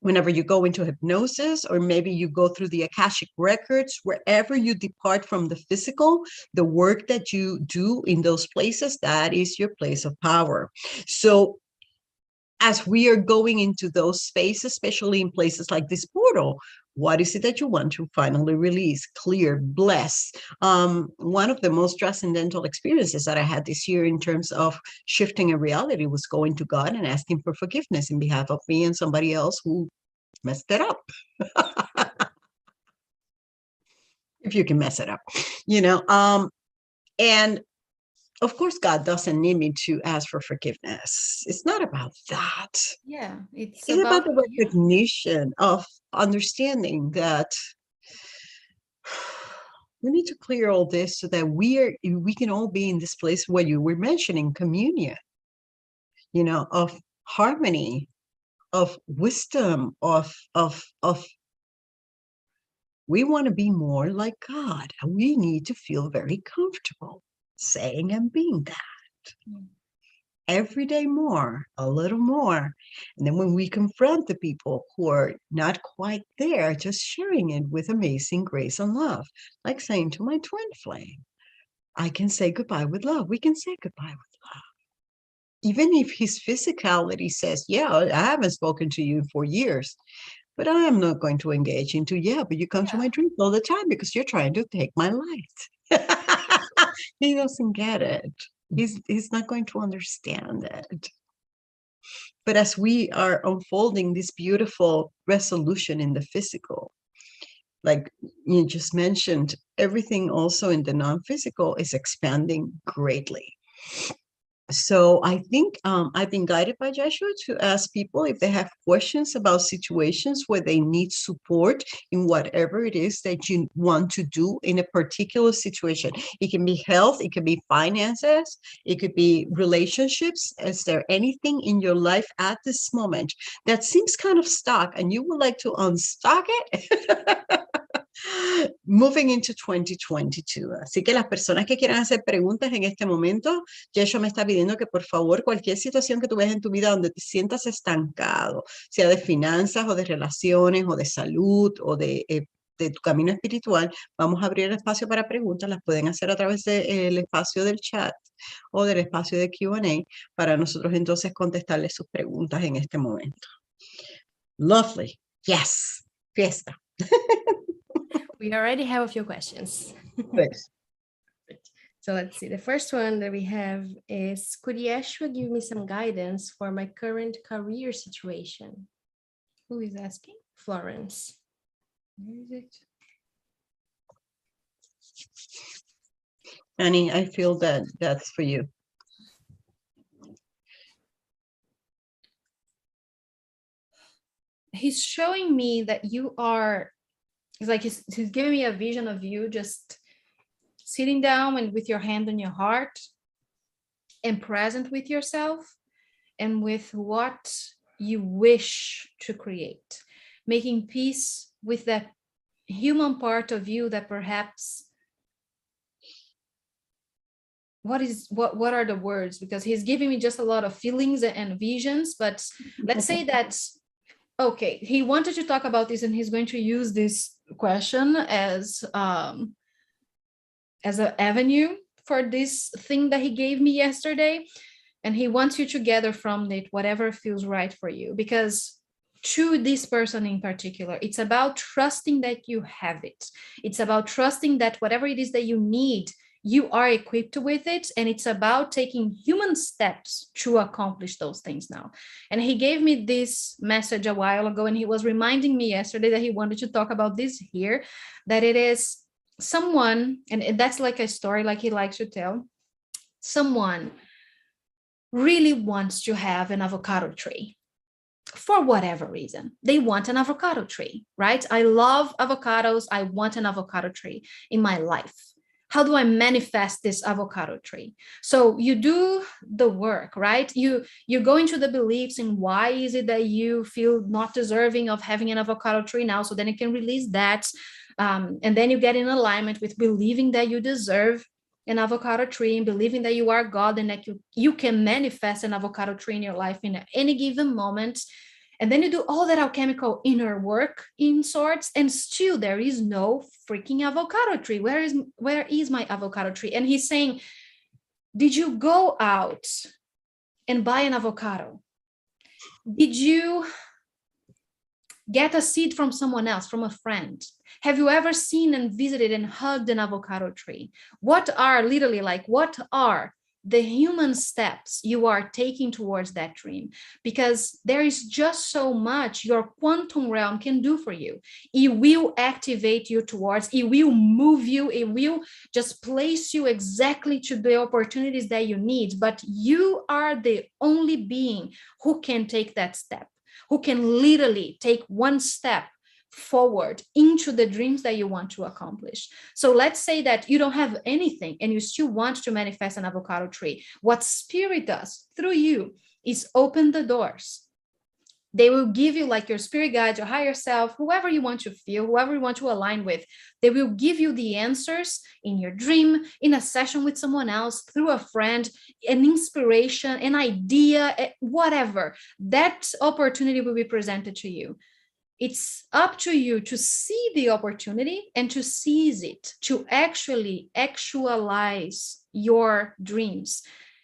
Whenever you go into hypnosis, or maybe you go through the Akashic records, wherever you depart from the physical, the work that you do in those places, that is your place of power. So as we are going into those spaces, especially in places like this portal, what is it that you want to finally release, clear, bless? One of the most transcendental experiences that I had this year in terms of shifting a reality was going to God and asking for forgiveness in behalf of me and somebody else who messed it up. If you can mess it up, and of course, God doesn't need me to ask for forgiveness. It's not about that. Yeah, it's about the recognition of understanding that we need to clear all this so that we can all be in this place where you were mentioning communion, of harmony, of wisdom, of we want to be more like God. We need to feel very comfortable saying and being that. Every day more, a little more. And then when we confront the people who are not quite there, just sharing it with amazing grace and love, like saying to my twin flame, I can say goodbye with love. We can say goodbye with love. Even if his physicality says, yeah, I haven't spoken to you for years, but I am not going to engage into, but you come to my dreams all the time because you're trying to take my light. He doesn't get it. He's not going to understand it. But as we are unfolding this beautiful resolution in the physical, like you just mentioned, everything also in the non-physical is expanding greatly. So I think I've been guided by Yeshua to ask people if they have questions about situations where they need support in whatever it is that you want to do in a particular situation. It can be health, it can be finances, it could be relationships. Is there anything in your life at this moment that seems kind of stuck and you would like to unstuck it? Moving into 2022. Así que las personas que quieran hacer preguntas en este momento, Yeshua me está pidiendo que por favor cualquier situación que tú veas en tu vida donde te sientas estancado, sea de finanzas o de relaciones o de salud o de tu camino espiritual, vamos a abrir el espacio para preguntas. Las pueden hacer a través del espacio del chat o del espacio de Q&A para nosotros entonces contestarles sus preguntas en este momento. Lovely. Yes. Fiesta. We already have a few questions. Good. So let's see. The first one that we have is, could Yeshua give me some guidance for my current career situation? Who is asking? Florence. Where is it? Annie, I feel that that's for you. he's showing me that you are, it's like he's giving me a vision of you just sitting down and with your hand on your heart and present with yourself and with what you wish to create, making peace with that human part of you that perhaps, what are the words? Because he's giving me just a lot of feelings and visions, but let's say that, okay, he wanted to talk about this and he's going to use this question as an avenue for this thing that he gave me yesterday. And he wants you to gather from it whatever feels right for you, because to this person in particular, it's about trusting that you have it. It's about trusting that whatever it is that you need, you are equipped with it. And it's about taking human steps to accomplish those things now. And he gave me this message a while ago, and he was reminding me yesterday that he wanted to talk about this here, that it is someone, and that's like a story like he likes to tell, someone really wants to have an avocado tree. For whatever reason, they want an avocado tree, right? I love avocados. I want an avocado tree in my life. How do I manifest this avocado tree? So you do the work, right? You go into the beliefs and why is it that you feel not deserving of having an avocado tree now? So then you can release that. And then you get in alignment with believing that you deserve an avocado tree and believing that you are God and that you can manifest an avocado tree in your life in any given moment. And then you do all that alchemical inner work in sorts, and still there is no freaking avocado tree. Where is my avocado tree? And he's saying, did you go out and buy an avocado? Did you get a seed from someone else, from a friend? Have you ever seen and visited and hugged an avocado tree? What are the human steps you are taking towards that dream? Because there is just so much your quantum realm can do for you. It will activate you towards, it will move you, it will just place you exactly to the opportunities that you need. But you are the only being who can take that step, who can literally take one step forward into the dreams that you want to accomplish. So let's say that you don't have anything and you still want to manifest an avocado tree. What spirit does through you is open the doors. They will give you, like your spirit guide, your higher self, whoever you want to feel, whoever you want to align with, they will give you the answers in your dream, in a session with someone else, through a friend, an inspiration, an idea, whatever. That opportunity will be presented to you. It's up to you to see the opportunity and to seize it, to actually actualize your dreams.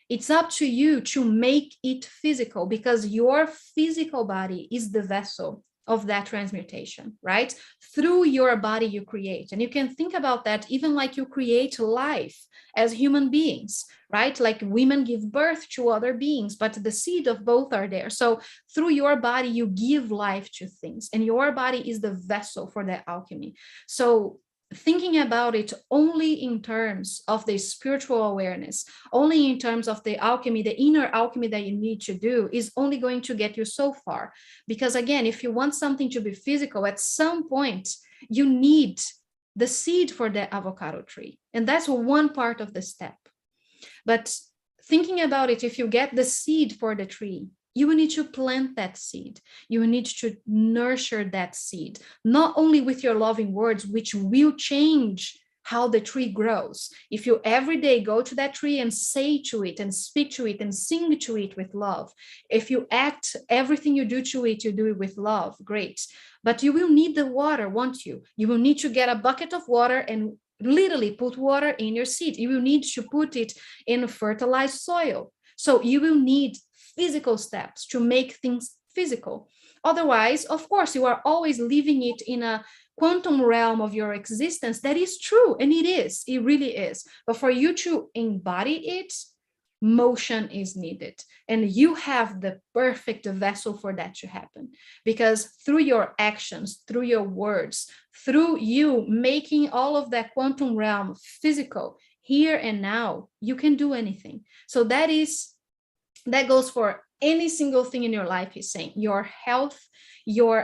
It's up to you to make it physical, because your physical body is the vessel of that transmutation, right? Through your body you create. And you can think about that even like you create life as human beings, right? Like women give birth to other beings, but the seed of both are there. So through your body, you give life to things, and your body is the vessel for that alchemy. So thinking about it only in terms of the spiritual awareness, only in terms of the alchemy, the inner alchemy that you need to do, is only going to get you so far. Because again, if you want something to be physical, at some point, you need the seed for the avocado tree. And that's one part of the step. But thinking about it, if you get the seed for the tree, you will need to plant that seed. You will need to nurture that seed, not only with your loving words, which will change how the tree grows. If you every day go to that tree and say to it and speak to it and sing to it with love, if you act, everything you do to it, you do it with love, great. But you will need the water, won't you? You will need to get a bucket of water and literally put water in your seed. You will need to put it in fertilized soil. So you will need physical steps to make things physical. Otherwise, of course, you are always leaving it in a quantum realm of your existence. That is true, and it really is. But for you to embody it, motion is needed. And you have the perfect vessel for that to happen. Because through your actions, through your words, through you making all of that quantum realm physical, here and now, you can do anything. So that goes for any single thing in your life, he's saying, your health,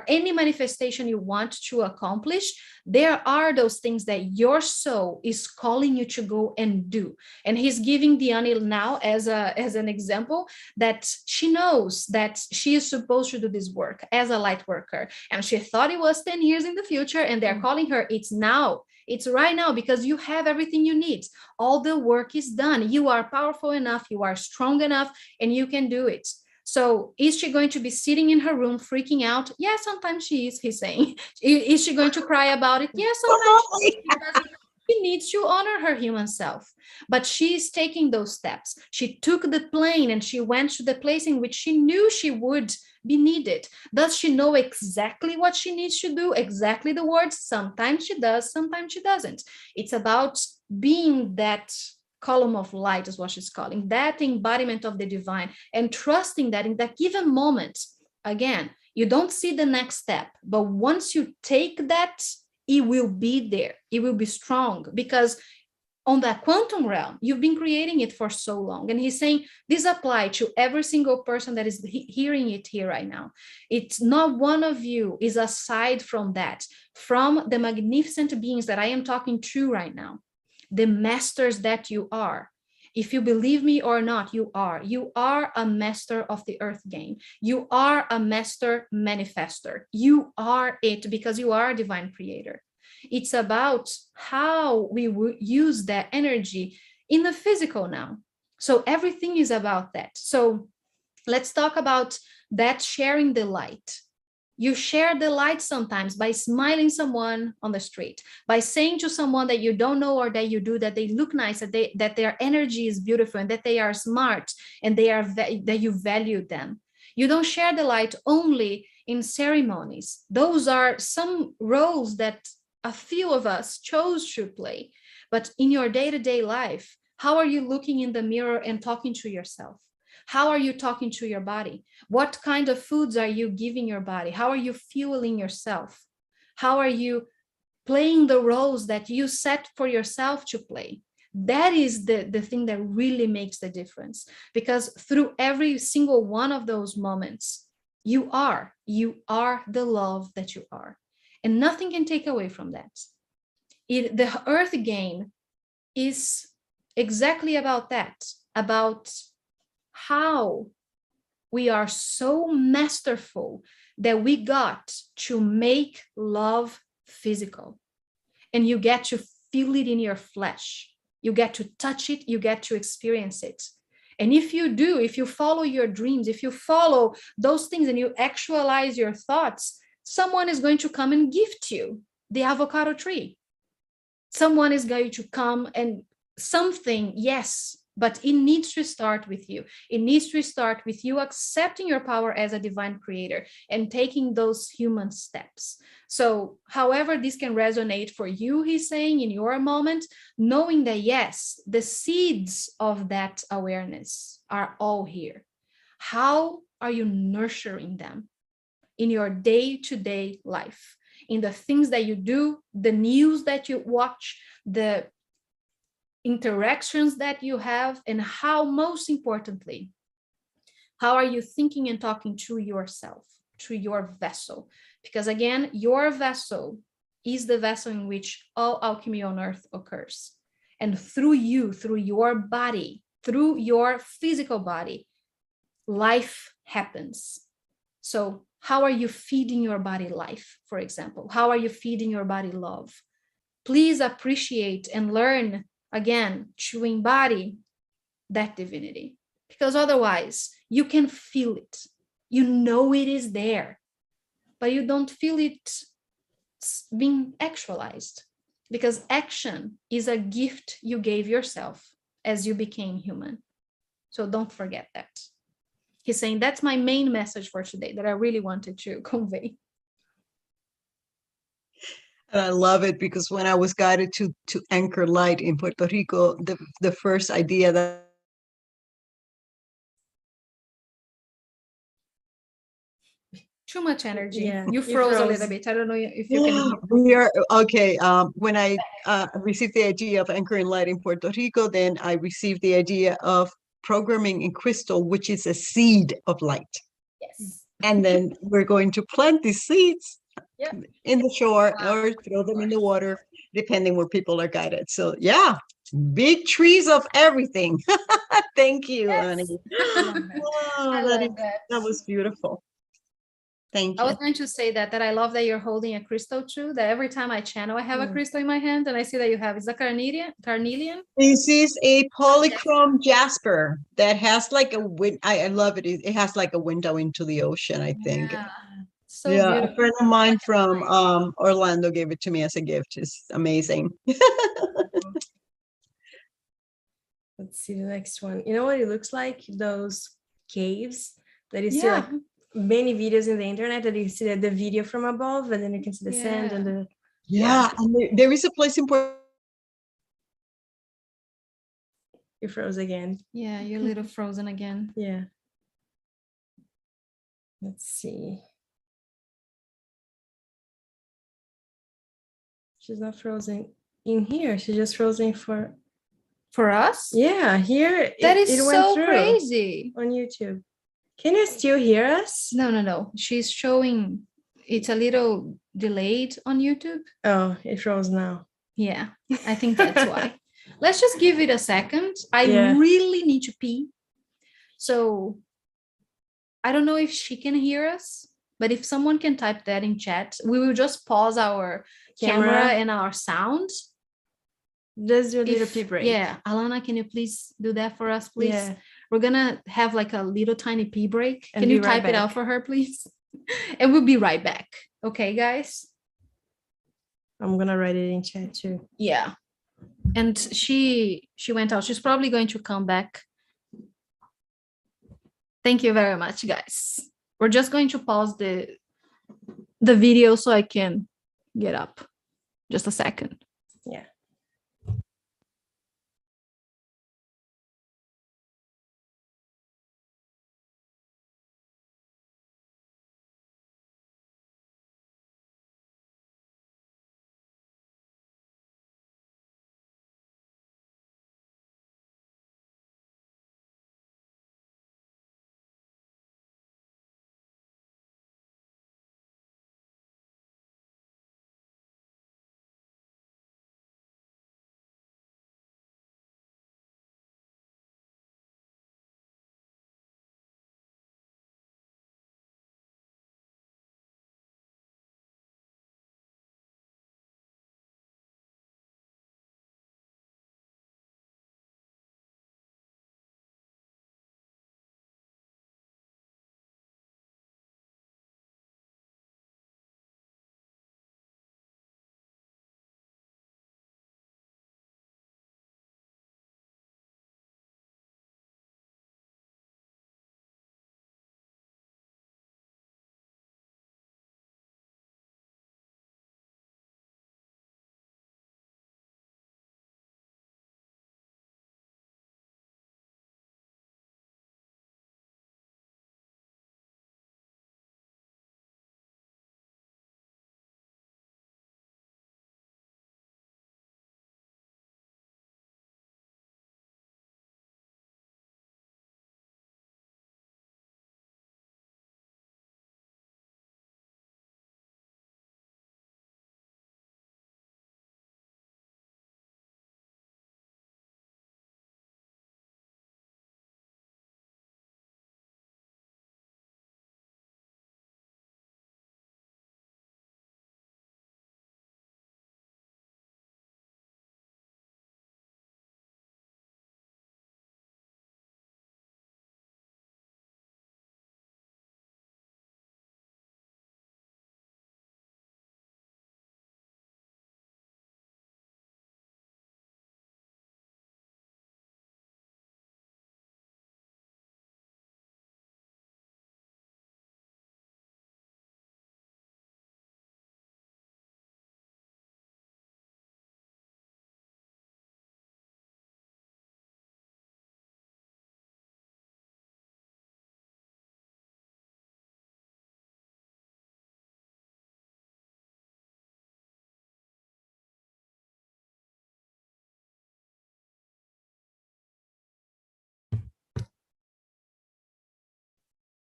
any manifestation you want to accomplish, there are those things that your soul is calling you to go and do. And he's giving Dianiluz now as an example that she knows that she is supposed to do this work as a light worker. And she thought it was 10 years in the future, and they're calling her, it's now. It's right now, because you have everything you need. All the work is done. You are powerful enough, you are strong enough, and you can do it. So is she going to be sitting in her room freaking out? Yeah, sometimes she is, he's saying. Is she going to cry about it? Yeah, sometimes she is, because she needs to honor her human self. But she's taking those steps. She took the plane and she went to the place in which she knew she would be needed. Does she know exactly what she needs to do? Exactly the words? Sometimes she does, sometimes she doesn't. It's about being that column of light, is what she's calling, that embodiment of the divine, and trusting that in that given moment, again, you don't see the next step, but once you take that, it will be there. It will be strong, because on that quantum realm, you've been creating it for so long. And he's saying this applies to every single person that is hearing it here right now. It's not one of you is aside from that, from the magnificent beings that I am talking to right now, the masters that you are. If you believe me or not, you are. You are a master of the earth game. You are a master manifester. You are it, because you are a divine creator. It's about how we use that energy in the physical now. So everything is about that. So let's talk about that, sharing the light. You share the light sometimes by smiling someone on the street, by saying to someone that you don't know or that you do, that they look nice, that their energy is beautiful, and that they are smart, and that you value them. You don't share the light only in ceremonies. Those are some roles that a few of us chose to play. But in your day-to-day life, how are you looking in the mirror and talking to yourself? How are you talking to your body? What kind of foods are you giving your body? How are you fueling yourself? How are you playing the roles that you set for yourself to play? That is the thing that really makes the difference, because through every single one of those moments, you are the love that you are, and nothing can take away from that. The earth game is exactly about that, about how we are so masterful that we got to make love physical, and you get to feel it in your flesh. You get to touch it, you get to experience it. And if you follow your dreams, if you follow those things and you actualize your thoughts, someone is going to come and gift you the avocado tree. Someone is going to come and something, yes, but it needs to start with you. It needs to start with you accepting your power as a divine creator and taking those human steps. So however this can resonate for you, he's saying, in your moment, knowing that, yes, the seeds of that awareness are all here. How are you nurturing them in your day-to-day life, in the things that you do, the news that you watch, the interactions that you have, and how, most importantly, how are you thinking and talking to yourself, to your vessel? Because again, your vessel is the vessel in which all alchemy on earth occurs. And through you, through your body, through your physical body, life happens. So how are you feeding your body life, for example? How are you feeding your body love? Please appreciate and learn, again, to embody that divinity, because otherwise you can feel it. You know it is there, but you don't feel it being actualized, because action is a gift you gave yourself as you became human. So don't forget that. He's saying that's my main message for today that I really wanted to convey. And I love it, because when I was guided to anchor light in Puerto Rico, the first idea that Too much energy. Yeah, You froze a little bit. I don't know if you can. we are okay. When I received the idea of anchoring light in Puerto Rico, then I received the idea of programming in crystal, which is a seed of light. Yes. And then we're going to plant these seeds Yep. in the shore Wow. or throw them in the water, depending where people are guided. So yeah, big trees of everything. Thank you, Yes. Annie. I Wow, love that. that was beautiful. Thank I you. was going to say that I love that you're holding a crystal too, that every time I channel, I have a crystal in my hand, and I see that you have, is that carnelian? This is a polychrome jasper that has like a I love it. It has like a window into the ocean, I think. Yeah. So Yeah, beautiful. a friend of mine Like a from light. Orlando gave it to me as a gift. It's amazing. Let's see the next one. You know what it looks like? Those caves that you see Yeah. like many videos in the internet that you see the video from above, and then you can see the sand and the Yeah, and there is a place in you froze again. Yeah, you're a little frozen again. Yeah. Let's see. She's not frozen in here. She's just frozen For us? yeah, here That it is went so through crazy. on YouTube. Can you still hear us? No. She's showing, it's a little delayed on YouTube. Oh, it froze now. Yeah, I think that's why. Let's just give it a second. I Yeah. really need to pee. So I don't know if she can hear us, but if someone can type that in chat, we will just pause our camera and our sound. Just do a little pee break. Yeah, Alana, can you please do that for us, please? Yeah. We're gonna have like a little tiny pee break. And Can be you right type it out back. for her, please? And we'll be right back. Okay, guys? I'm gonna write it in chat too. Yeah. And she went out. She's probably going to come back. Thank you very much, guys. We're just going to pause the video so I can get up. Just a second. Yeah.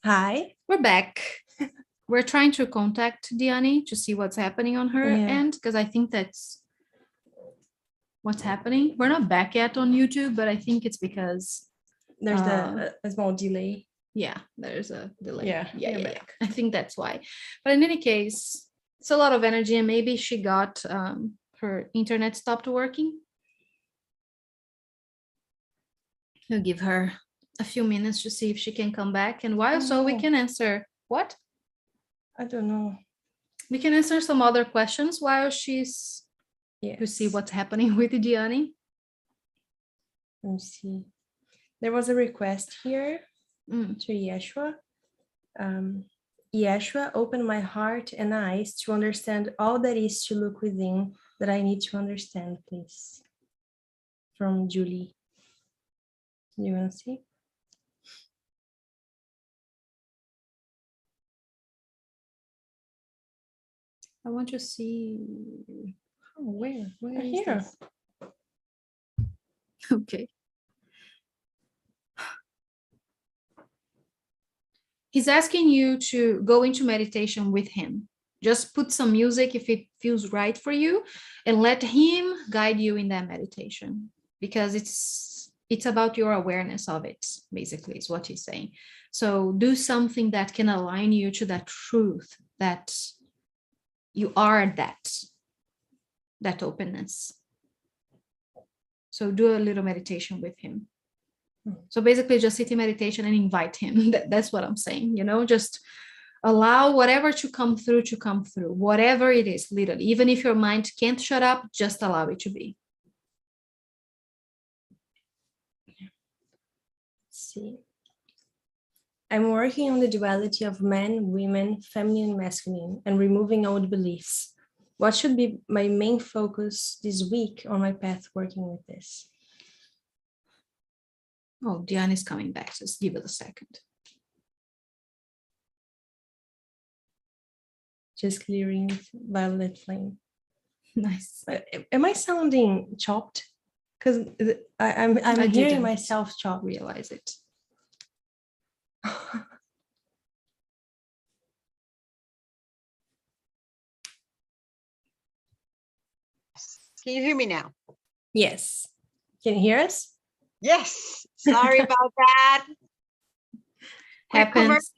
Hi. We're back. We're trying to contact Diani to see what's happening on her end, because I think that's what's happening. We're not back yet on YouTube, but I think it's because there's a small delay. Yeah, there's a delay. Yeah. I think that's why. But in any case, it's a lot of energy, and maybe she got her internet stopped working. We'll give her a few minutes to see if she can come back, and while so we can answer what? I don't know. We can answer some other questions while she's to see what's happening with Diani. Let me see. There was a request here to Yeshua. Yeshua, open my heart and eyes to understand all that is to look within that I need to understand, please. From Julie. You want to see? I want to see. Oh, where is here? this? Okay. He's asking you to go into meditation with him. Just put some music if it feels right for you, and let him guide you in that meditation, because it's about your awareness of it, basically, is what he's saying. So do something that can align you to that truth, that you are that openness. So do a little meditation with him. So basically just sit in meditation and invite him. That's what I'm saying, just allow whatever to come through, whatever it is, literally. Even if your mind can't shut up, just allow it to be. Let's see. I'm working on the duality of men, women, feminine, and masculine, and removing old beliefs. What should be my main focus this week on my path working with this? Oh, Diana is coming back. Just give it a second. Just clearing violet flame. Nice. Am I sounding chopped? Because I'm hearing myself chopped. Realize it. Can you hear me now? Yes. Can you hear us? Yes. Sorry about that. Happens.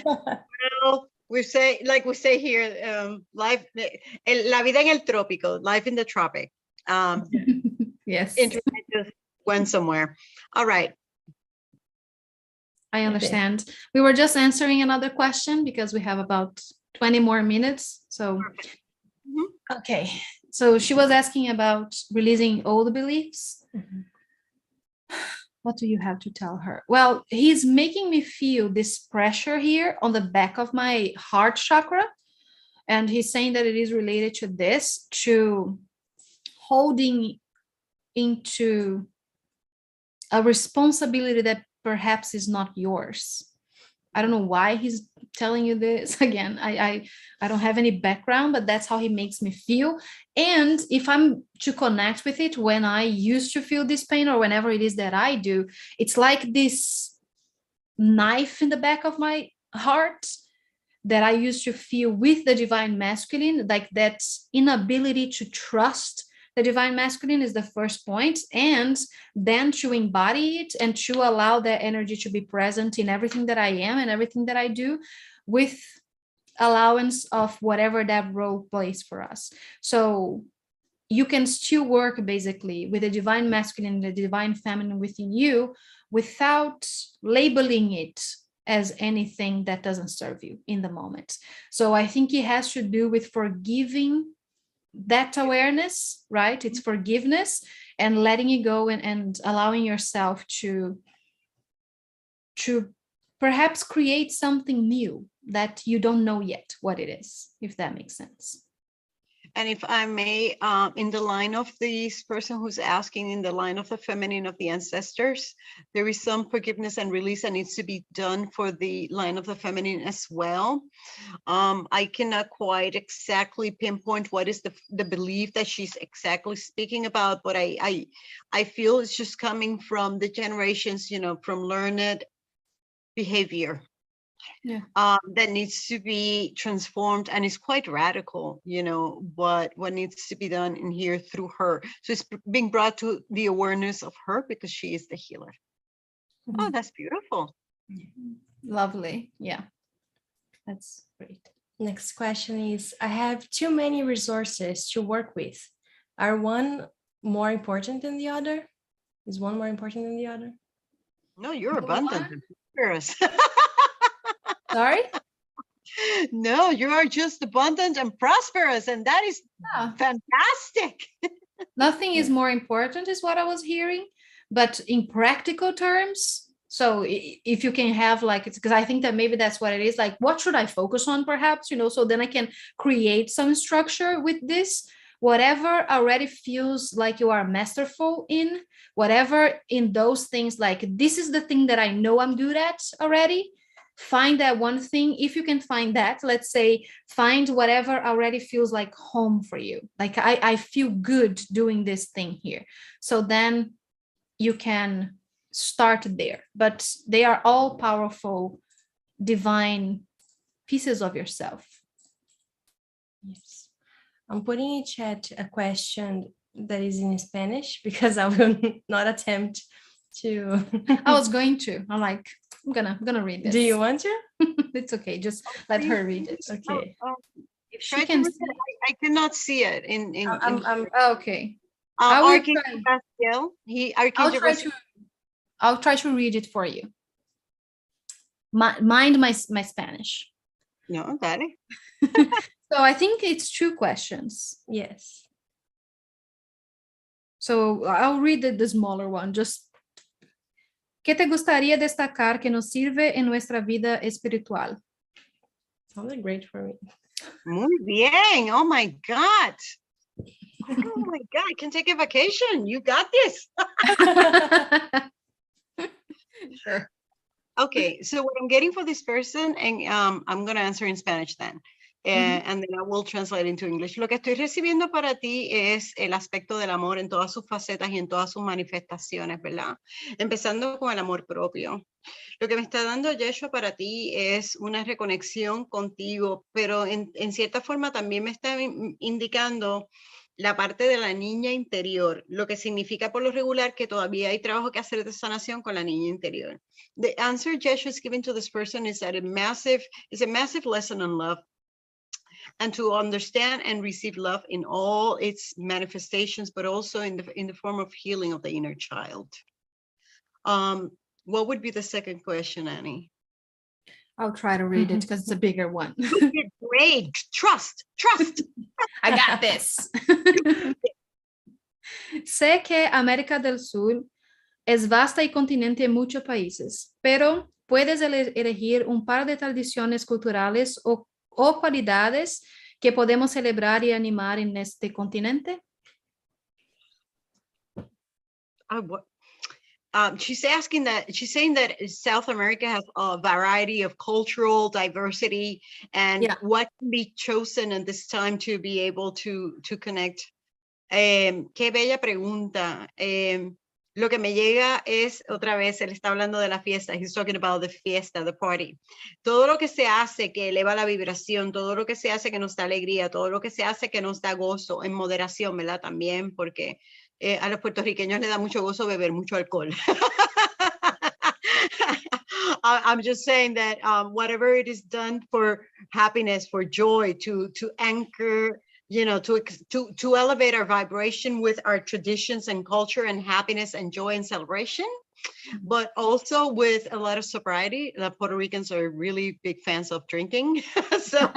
Well, we say here, life, la vida en el trópico, life in the tropic. Yes. Internet just went somewhere. All right. I understand. We were just answering another question because we have about 20 more minutes. So, okay. So she was asking about releasing old beliefs. What do you have to tell her? Well, he's making me feel this pressure here on the back of my heart chakra. And he's saying that it is related to this, to holding into a responsibility that perhaps is not yours. I don't know why he's telling you this. Again, I don't have any background, but that's how he makes me feel. And if I'm to connect with it, when I used to feel this pain or whenever it is that I do, it's like this knife in the back of my heart that I used to feel with the divine masculine, like that inability to trust the divine masculine is the first point, and then to embody it and to allow that energy to be present in everything that I am and everything that I do, with allowance of whatever that role plays for us. So you can still work basically with the divine masculine and the divine feminine within you without labeling it as anything that doesn't serve you in the moment. So I think it has to do with forgiving that awareness, right? It's forgiveness and letting it go and allowing yourself to perhaps create something new that you don't know yet what it is, if that makes sense. And if I may, in the line of this person who's asking, in the line of the feminine of the ancestors, there is some forgiveness and release that needs to be done for the line of the feminine as well. I cannot quite exactly pinpoint what is the belief that she's exactly speaking about, but I feel it's just coming from the generations, from learned behavior. Yeah. That needs to be transformed, and it's quite radical, what needs to be done in here through her. So it's being brought to the awareness of her because she is the healer. Oh, that's beautiful. Lovely. Yeah, that's great. Next question is, I have too many resources to work with. Are one more important than the other? Is one more important than the other? No, you're abundant and prosperous. Sorry? No, you are just abundant and prosperous, and that is fantastic. Nothing is more important is what I was hearing, but in practical terms, so if you can have like, it's because I think that maybe that's what it is, like, what should I focus on perhaps, so then I can create some structure with this, whatever already feels like you are masterful in, whatever in those things, like this is the thing that I know I'm good at already. Find that one thing. If you can find that, let's say, find whatever already feels like home for you. Like I feel good doing this thing here. So then you can start there, but they are all powerful, divine pieces of yourself. Yes. I'm putting in chat a question that is in Spanish because I will not attempt to. I was going to. I'm gonna read this. Do you want to? It's okay. Just let her read it. Okay. If she can see, I cannot see it I'm okay. Archangel Raciel, I'll try to read it for you. Mind my Spanish. No, dale. So I think it's 2 questions. Yes. So I'll read the smaller one. Just, ¿qué te gustaría destacar que nos sirve en nuestra vida espiritual? Sounded great for me. Muy bien. Oh my God. Oh my God. I can take a vacation. You got this. Sure. Okay, so what I'm getting for this person, and I'm going to answer in Spanish then, and then I will translate into English. Lo que estoy recibiendo para ti es el aspecto del amor en todas sus facetas y en todas sus manifestaciones, ¿verdad? Empezando con el amor propio. Lo que me está dando Yeshua para ti es una reconexión contigo, pero en cierta forma también me está indicando la parte de la niña interior, lo que significa por lo regular que todavía hay trabajo que hacer de sanación con la niña interior. The answer Yeshua is giving to this person is that it's a massive lesson on love, and to understand and receive love in all its manifestations, but also in the form of healing of the inner child. What would be the second question, Annie? I'll try to read it because it's a bigger one. Great. Trust. I got this. Sé que América del Sur es vasta y continente en muchos países, pero ¿puedes elegir un par de tradiciones culturales o cualidades que podemos celebrar y animar en este continente? She's saying that South America has a variety of cultural diversity, and what can be chosen at this time to be able to connect. Qué bella pregunta. Lo que me llega es, otra vez, él está hablando de la fiesta. He's talking about the fiesta, the party. Todo lo que se hace que eleva la vibración, todo lo que se hace que nos da alegría, todo lo que se hace que nos da gozo, en moderación, ¿verdad? También, porque a los puertorriqueños les da mucho gozo beber mucho alcohol. I'm just saying that whatever it is done for happiness, for joy, to anchor, to elevate our vibration with our traditions and culture and happiness and joy and celebration, but also with a lot of sobriety. The Puerto Ricans are really big fans of drinking. So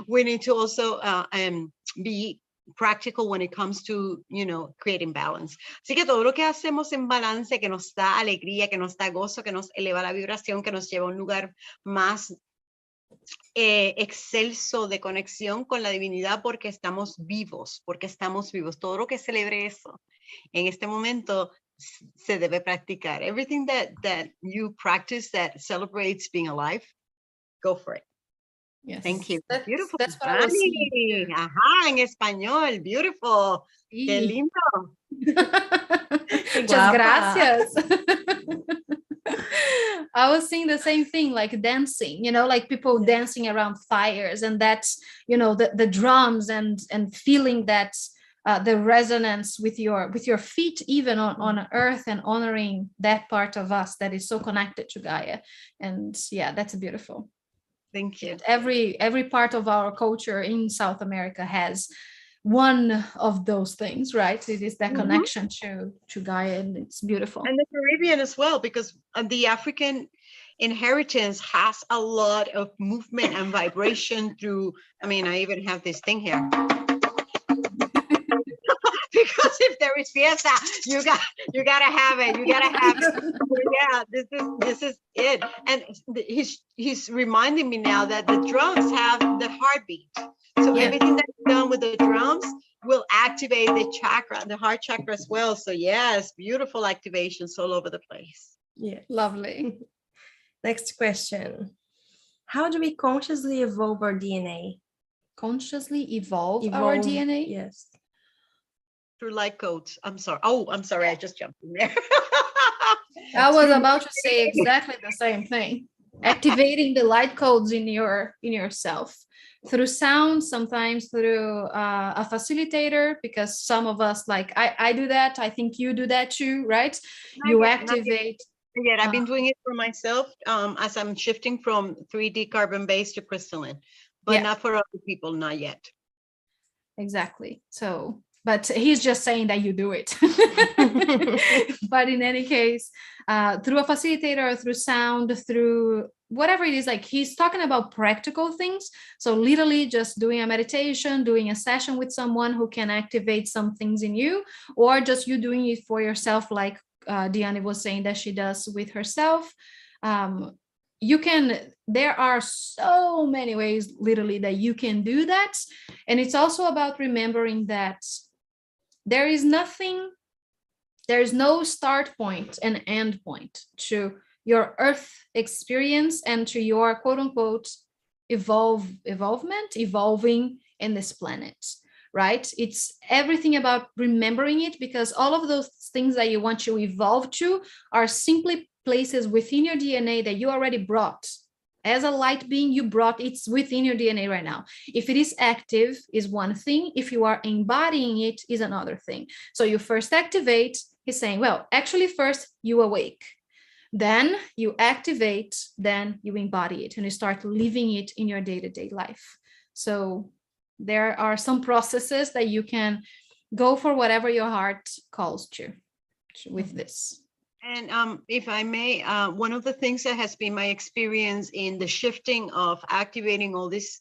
we need to also be practical when it comes to, creating balance. Así que todo lo que hacemos en balance, que nos da alegría, que nos da gozo, que nos eleva la vibración, que nos lleva a un lugar más excelso de conexión con la divinidad, porque estamos vivos. Todo lo que celebre eso en este momento se debe practicar. Everything that you practice that celebrates being alive, go for it. Yes. Thank you. Beautiful. That's what I was saying. Ajá, en español. Beautiful. Sí. Qué lindo. Muchas gracias. I was seeing the same thing, like dancing, like people dancing around fires, and that's, the drums and feeling that the resonance with your feet, even on earth, and honoring that part of us that is so connected to Gaia. And yeah, that's beautiful. Thank you. Every part of our culture in South America has one of those things, right? It is that connection to Gaia, and it's beautiful. And the Caribbean as well, because the African inheritance has a lot of movement and vibration through, I even have this thing here. Because if there is fiesta, you gotta have it. Yeah, this is it. And he's reminding me now that the drums have the heartbeat. So everything that's done with the drums will activate the chakra, the heart chakra as well. So yes, beautiful activations all over the place. Yeah, lovely. Next question. How do we consciously evolve our DNA? Consciously evolve our DNA? Yes. Through light codes. I'm sorry. I just jumped in there. I was about to say exactly the same thing. Activating the light codes in yourself through sound, sometimes through a facilitator, because some of us, like I do that. I think you do that too, right? You activate. Yeah, I've been doing it for myself as I'm shifting from 3D carbon-based to crystalline, but not for other people, not yet. Exactly. So, but he's just saying that you do it. But in any case, through a facilitator, through sound, through whatever it is, like he's talking about practical things. So literally just doing a meditation, doing a session with someone who can activate some things in you, or just you doing it for yourself, like Diane was saying that she does with herself. There are so many ways literally that you can do that. And it's also about remembering that there is no start point and end point to your earth experience and to your quote unquote evolving in this planet, right? It's everything about remembering it, because all of those things that you want to evolve to are simply places within your DNA that you already brought. As a light being, it's within your DNA right now. If it is active is one thing, if you are embodying it is another thing. So you first activate, he's saying, well, actually first you awake, then you activate, then you embody it, and you start living it in your day-to-day life. So there are some processes that you can go for whatever your heart calls to with this. And if I may, one of the things that has been my experience in the shifting of activating all this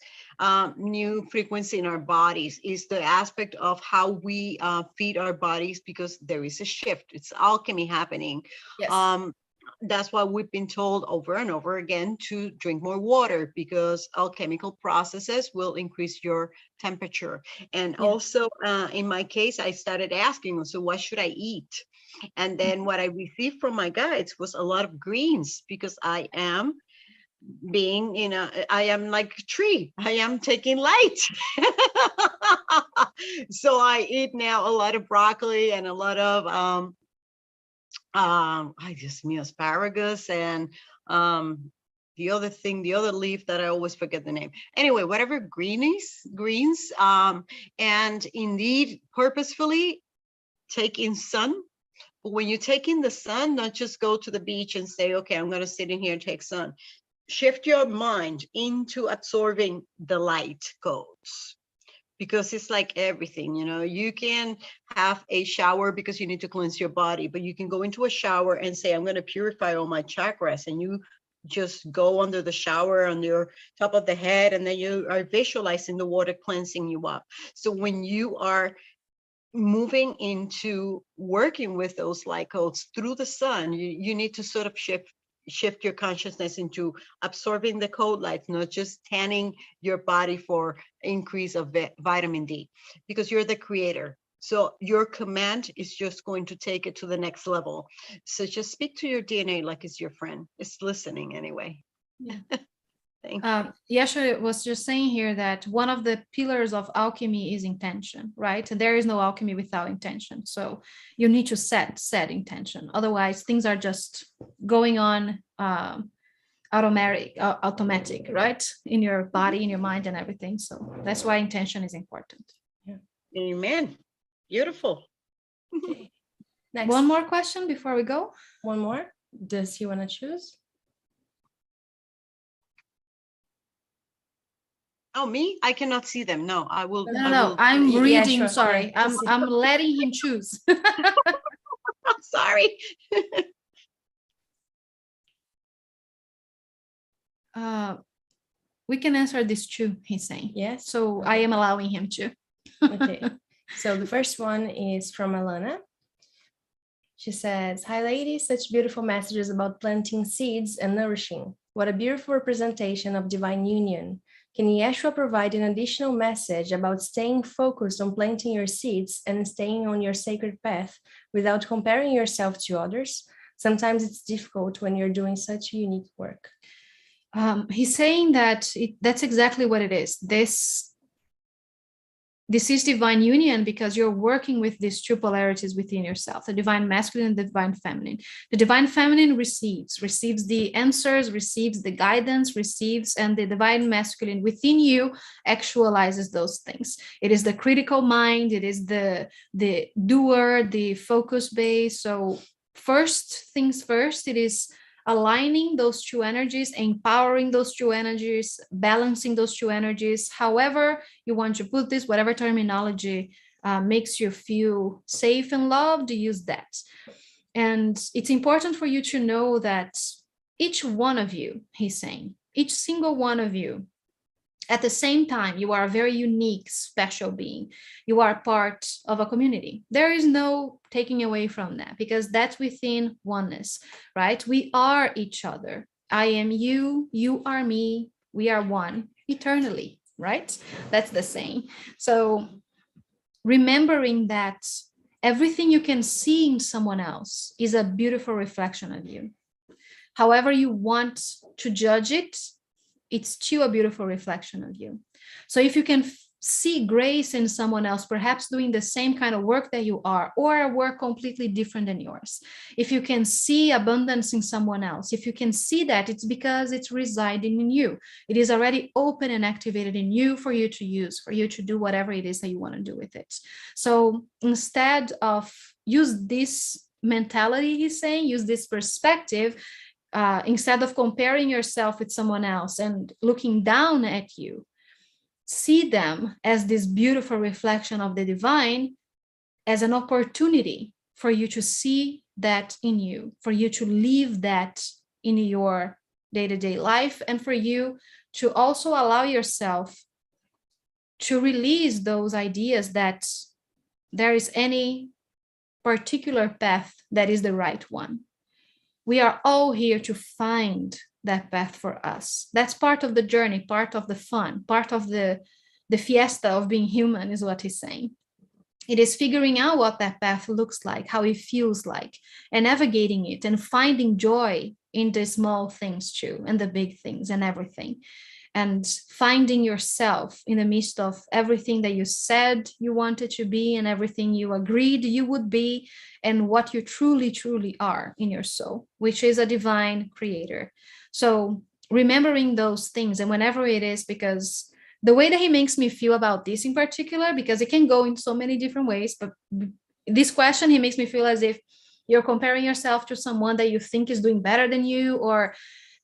new frequency in our bodies is the aspect of how we feed our bodies, because there is a shift. It's alchemy happening. Yes. That's why we've been told over and over again to drink more water, because alchemical processes will increase your temperature. And also, in my case, I started asking, so what should I eat? And then what I received from my guides was a lot of greens, because I am I am like a tree. I am taking light. So I eat now a lot of broccoli and a lot of asparagus and the other leaf that I always forget the name. Anyway, whatever greens, and indeed purposefully take in sun. But when you take in the sun, not just go to the beach and say, okay, I'm going to sit in here and take sun. Shift your mind into absorbing the light codes. Because it's like everything, you can have a shower because you need to cleanse your body, but you can go into a shower and say, I'm going to purify all my chakras, and you just go under the shower on your top of the head, and then you are visualizing the water cleansing you up. So when you are moving into working with those light codes through the sun, you need to sort of shift your consciousness into absorbing the code light, not just tanning your body for increase of vitamin D, because you're the creator. So your command is just going to take it to the next level. So just speak to your DNA like it's your friend. It's listening anyway. Yeah. Thank you. Yeshua was just saying here that one of the pillars of alchemy is intention, right? And there is no alchemy without intention. So you need to set intention. Otherwise, things are just going on automatic, right? In your body, in your mind and everything. So that's why intention is important. Yeah. Amen. Beautiful. Okay. Next. One more question before we go. One more. Does he want to choose? Oh, me? I cannot see them. No, I will. No, I'm Yeah, reading. sure. Sorry, Yeah, I'm letting him choose. Sorry. We can answer this too, he's saying. Yes. So Okay. I am allowing him to. Okay. So the first one is from Alana. She says, "Hi ladies, such beautiful messages about planting seeds and nourishing. What a beautiful representation of divine union. Can Yeshua provide an additional message about staying focused on planting your seeds and staying on your sacred path without comparing yourself to others? Sometimes it's difficult when you're doing such unique work." He's saying that that's exactly what it is. This is divine union because you're working with these two polarities within yourself, the divine masculine and the divine feminine. The divine feminine receives the answers, receives the guidance, and the divine masculine within you actualizes those things. It is the critical mind, it is the doer, the focus base. So first things first, it is aligning those two energies, empowering those two energies, balancing those two energies, however you want to put this, whatever terminology makes you feel safe and loved, use that. And it's important for you to know that each one of you, he's saying, each single one of you, at the same time, you are a very unique, special being. You are part of a community. There is no taking away from that because that's within oneness, right? We are each other. I am you, you are me, we are one eternally, right? That's the saying. So remembering that everything you can see in someone else is a beautiful reflection of you. However you want to judge it, it's still a beautiful reflection of you. So if you can see grace in someone else, perhaps doing the same kind of work that you are, or a work completely different than yours, if you can see abundance in someone else, if you can see that, it's because it's residing in you. It is already open and activated in you for you to use, for you to do whatever it is that you want to do with it. So instead of use this mentality, he's saying, use this perspective, instead of comparing yourself with someone else and looking down at you, see them as this beautiful reflection of the divine, as an opportunity for you to see that in you, for you to live that in your day-to-day life, and for you to also allow yourself to release those ideas that there is any particular path that is the right one. We are all here to find that path for us. That's part of the journey, part of the fun, part of the fiesta of being human is what he's saying. It is figuring out what that path looks like, how it feels like, and navigating it and finding joy in the small things too, and the big things and everything. And finding yourself in the midst of everything that you said you wanted to be and everything you agreed you would be, and what you truly, truly are in your soul, which is a divine creator. So remembering those things, and whenever it is, because the way that he makes me feel about this in particular, because it can go in so many different ways, but this question, he makes me feel as if you're comparing yourself to someone that you think is doing better than you, or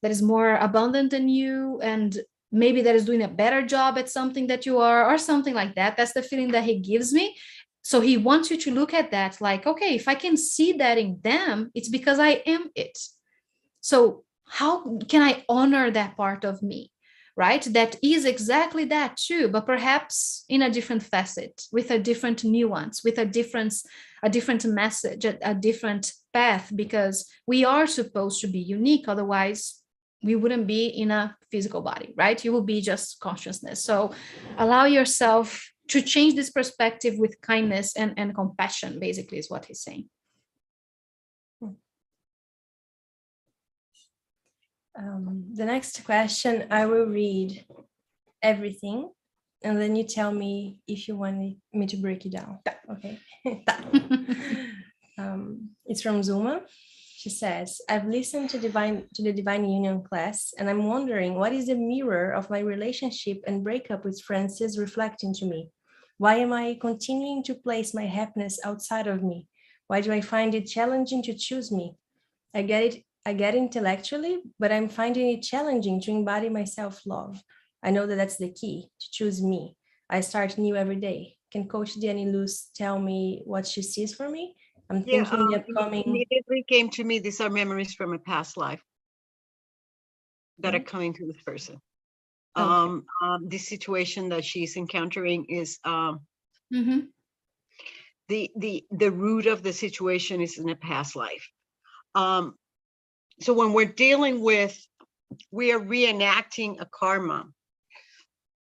that is more abundant than you, and maybe that is doing a better job at something that you are, or something like that. That's the feeling that he gives me. So he wants you to look at that like, okay, if I can see that in them, it's because I am it. So how can I honor that part of me, right? That is exactly that too, but perhaps in a different facet, with a different nuance, with a different message, a different path, because we are supposed to be unique. Otherwise, we wouldn't be in a physical body, right? You will be just consciousness. So allow yourself to change this perspective with kindness and compassion, basically, is what he's saying. The next question, I will read everything, and then you tell me if you want me to break it down. Okay. It's from Zuma. She says, I've listened to the Divine Union class, and I'm wondering, what is the mirror of my relationship and breakup with Francis reflecting to me? Why am I continuing to place my happiness outside of me? Why do I find it challenging to choose me? I get intellectually, but I'm finding it challenging to embody my self-love. I know that that's the key, to choose me. I start new every day. Can Coach Dianiluz tell me what she sees for me? I'm thinking the upcoming. Immediately came to me, these are memories from a past life that are coming to this person. Okay. This situation that she's encountering is the root of the situation is in a past life. So when we're dealing with, we are reenacting a karma.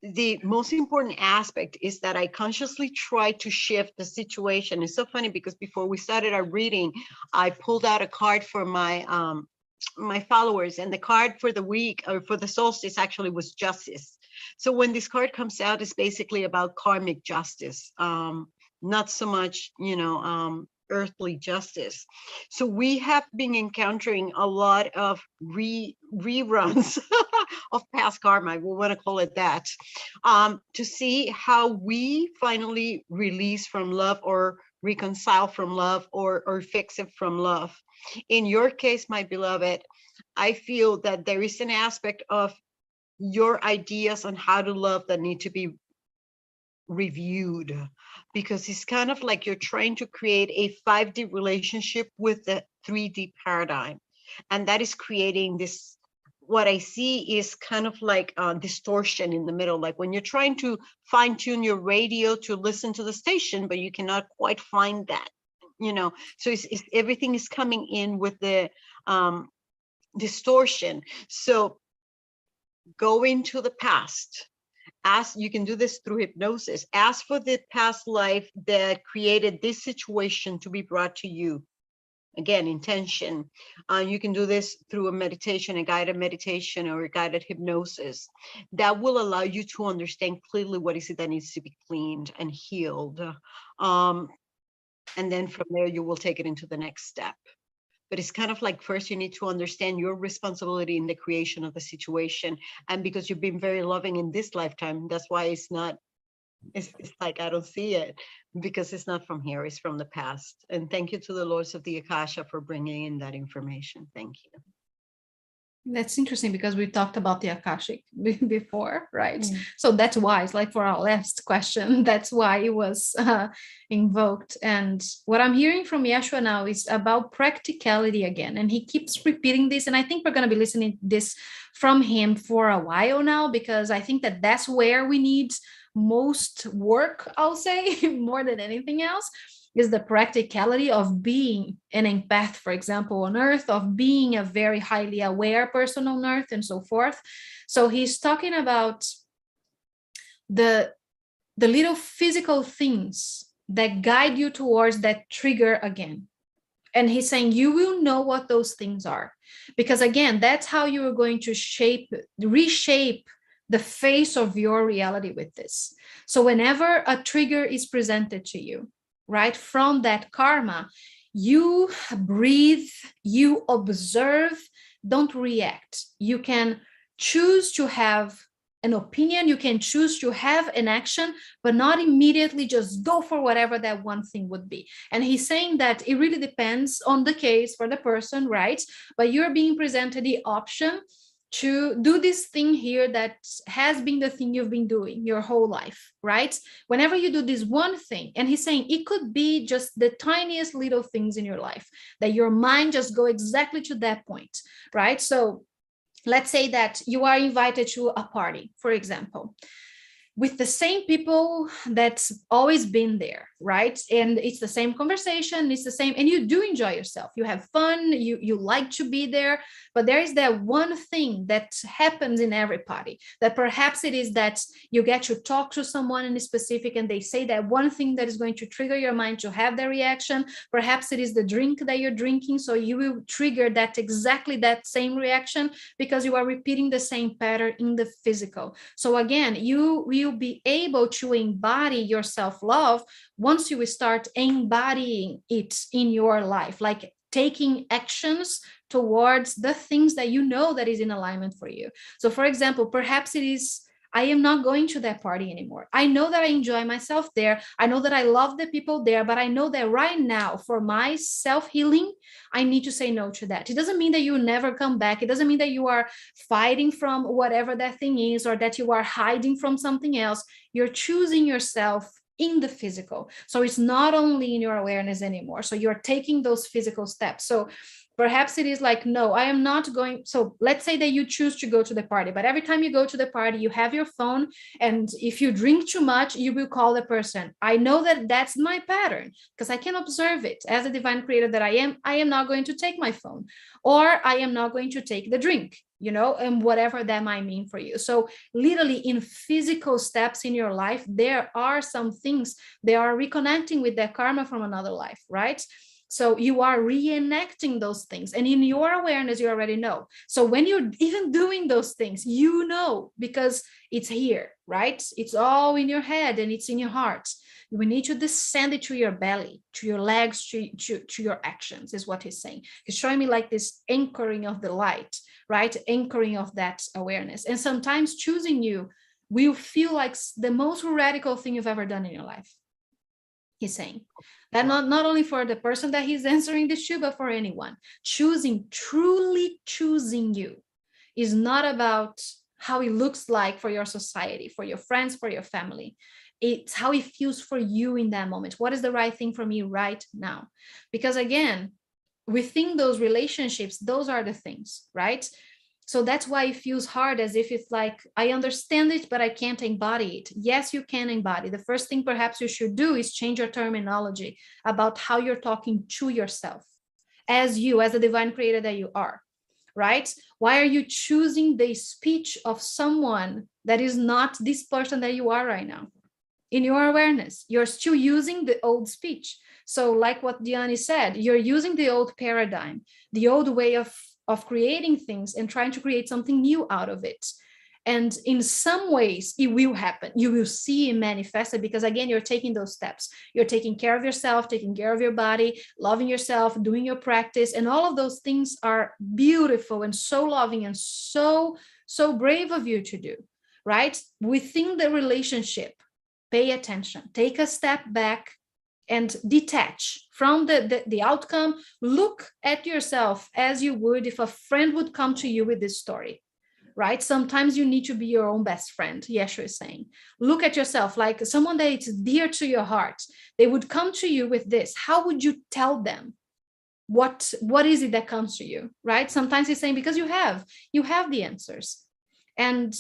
The most important aspect is that I consciously try to shift the situation. It's so funny because before we started our reading, I pulled out a card for my my followers, and the card for the week, or for the solstice, actually was justice. So when this card comes out, it's basically about karmic justice, not so much, you know, earthly justice. So we have been encountering a lot of reruns of past karma, we want to call it that, to see how we finally release from love, or reconcile from love, or fix it from love. In your case, my beloved, I feel that there is an aspect of your ideas on how to love that need to be reviewed, because it's kind of like you're trying to create a 5D relationship with the 3D paradigm, and that is creating this, what I see is kind of like a distortion in the middle, like when you're trying to fine tune your radio to listen to the station, but you cannot quite find that, you know. So it's everything is coming in with the distortion. So go into the past. Ask, you can do this through hypnosis. Ask for the past life that created this situation to be brought to you. Again, intention. You can do this through a meditation, a guided meditation, or a guided hypnosis. That will allow you to understand clearly what is it that needs to be cleaned and healed. And then from there, you will take it into the next step. But it's kind of like, first you need to understand your responsibility in the creation of the situation. And because you've been very loving in this lifetime, that's why it's not, it's like, I don't see it, because it's not from here, it's from the past. And thank you to the Lords of the Akasha for bringing in that information. Thank you. That's interesting, because we talked about the Akashic before, right? So that's why, it's like for our last question, that's why it was invoked. And what I'm hearing from Yeshua now is about practicality again. And he keeps repeating this. And I think we're going to be listening to this from him for a while now, because I think that that's where we need most work, I'll say, more than anything else, is the practicality of being an empath, for example, on Earth, of being a very highly aware person on Earth, and so forth. So he's talking about the little physical things that guide you towards that trigger again. And he's saying you will know what those things are, because again, that's how you are going to reshape the face of your reality with this. So whenever a trigger is presented to you, right, from that karma, you breathe, you observe, don't react. You can choose to have an opinion, you can choose to have an action, but not immediately just go for whatever that one thing would be. And he's saying that it really depends on the case for the person, right? But you're being presented the option to do this thing here that has been the thing you've been doing your whole life, right? Whenever you do this one thing, and he's saying it could be just the tiniest little things in your life that your mind just go exactly to that point, right? So let's say that you are invited to a party, for example. with the same people that's always been there, right? And it's the same conversation, it's the same, and you do enjoy yourself. You have fun, you like to be there, but there is that one thing that happens in every party, that perhaps it is that you get to talk to someone in specific and they say that one thing that is going to trigger your mind to have the reaction. Perhaps it is the drink that you're drinking, so you will trigger that exactly that same reaction because you are repeating the same pattern in the physical. So again, you will be able to embody your self-love once you start embodying it in your life, like taking actions towards the things that you know that is in alignment for you. So for example, perhaps it is, I am not going to that party anymore. I know that I enjoy myself there. I know that I love the people there, but I know that right now for my self-healing, I need to say no to that. It doesn't mean that you never come back. It doesn't mean that you are fighting from whatever that thing is, or that you are hiding from something else. You're choosing yourself in the physical. So it's not only in your awareness anymore. So you're taking those physical steps. So perhaps it is like, no, I am not going. So let's say that you choose to go to the party, but every time you go to the party, you have your phone. And if you drink too much, you will call the person. I know that that's my pattern because I can observe it. As a divine creator that I am not going to take my phone, or I am not going to take the drink, and whatever that might mean for you. So literally in physical steps in your life, there are some things they are reconnecting with their karma from another life, right? So you are reenacting those things, and in your awareness, you already know. So when you're even doing those things, because it's here, right? It's all in your head and it's in your heart. We need to descend it to your belly, to your legs, to your actions, is what he's saying. He's showing me like this anchoring of the light, right? Anchoring of that awareness. And sometimes choosing you will feel like the most radical thing you've ever done in your life. He's saying that not only for the person that he's answering this to, but for anyone. Truly choosing you is not about how it looks like for your society, for your friends, for your family. It's how it feels for you in that moment. What is the right thing for me right now? Because again, within those relationships, those are the things, right? So that's why it feels hard, as if it's like, I understand it, but I can't embody it. Yes, you can embody. The first thing perhaps you should do is change your terminology about how you're talking to yourself as a divine creator that you are, right? Why are you choosing the speech of someone that is not this person that you are right now? In your awareness, you're still using the old speech. So like what Diani said, you're using the old paradigm, the old way of creating things and trying to create something new out of it. And in some ways, it will happen. You will see it manifested because, again, you're taking those steps. You're taking care of yourself, taking care of your body, loving yourself, doing your practice. And all of those things are beautiful and so loving and so brave of you to do, right? Within the relationship, pay attention, take a step back and detach from the outcome. Look at yourself as you would if a friend would come to you with this story, right? Sometimes you need to be your own best friend, Yeshua is saying. Look at yourself like someone that is dear to your heart. They would come to you with this. How would you tell them? What is it that comes to you, right? Sometimes he's saying, because you have the answers. And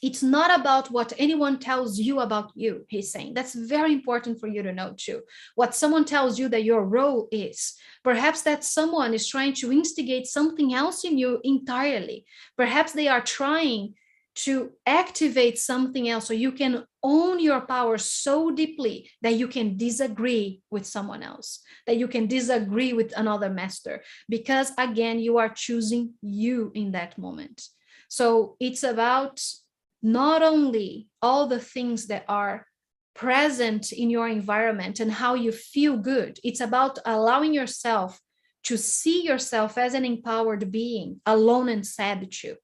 it's not about what anyone tells you about you, he's saying. That's very important for you to know too. What someone tells you that your role is. Perhaps that someone is trying to instigate something else in you entirely. Perhaps they are trying to activate something else so you can own your power so deeply that you can disagree with someone else, that you can disagree with another master, because again, you are choosing you in that moment. So it's about not only all the things that are present in your environment and how you feel good, it's about allowing yourself to see yourself as an empowered being, alone and sad too,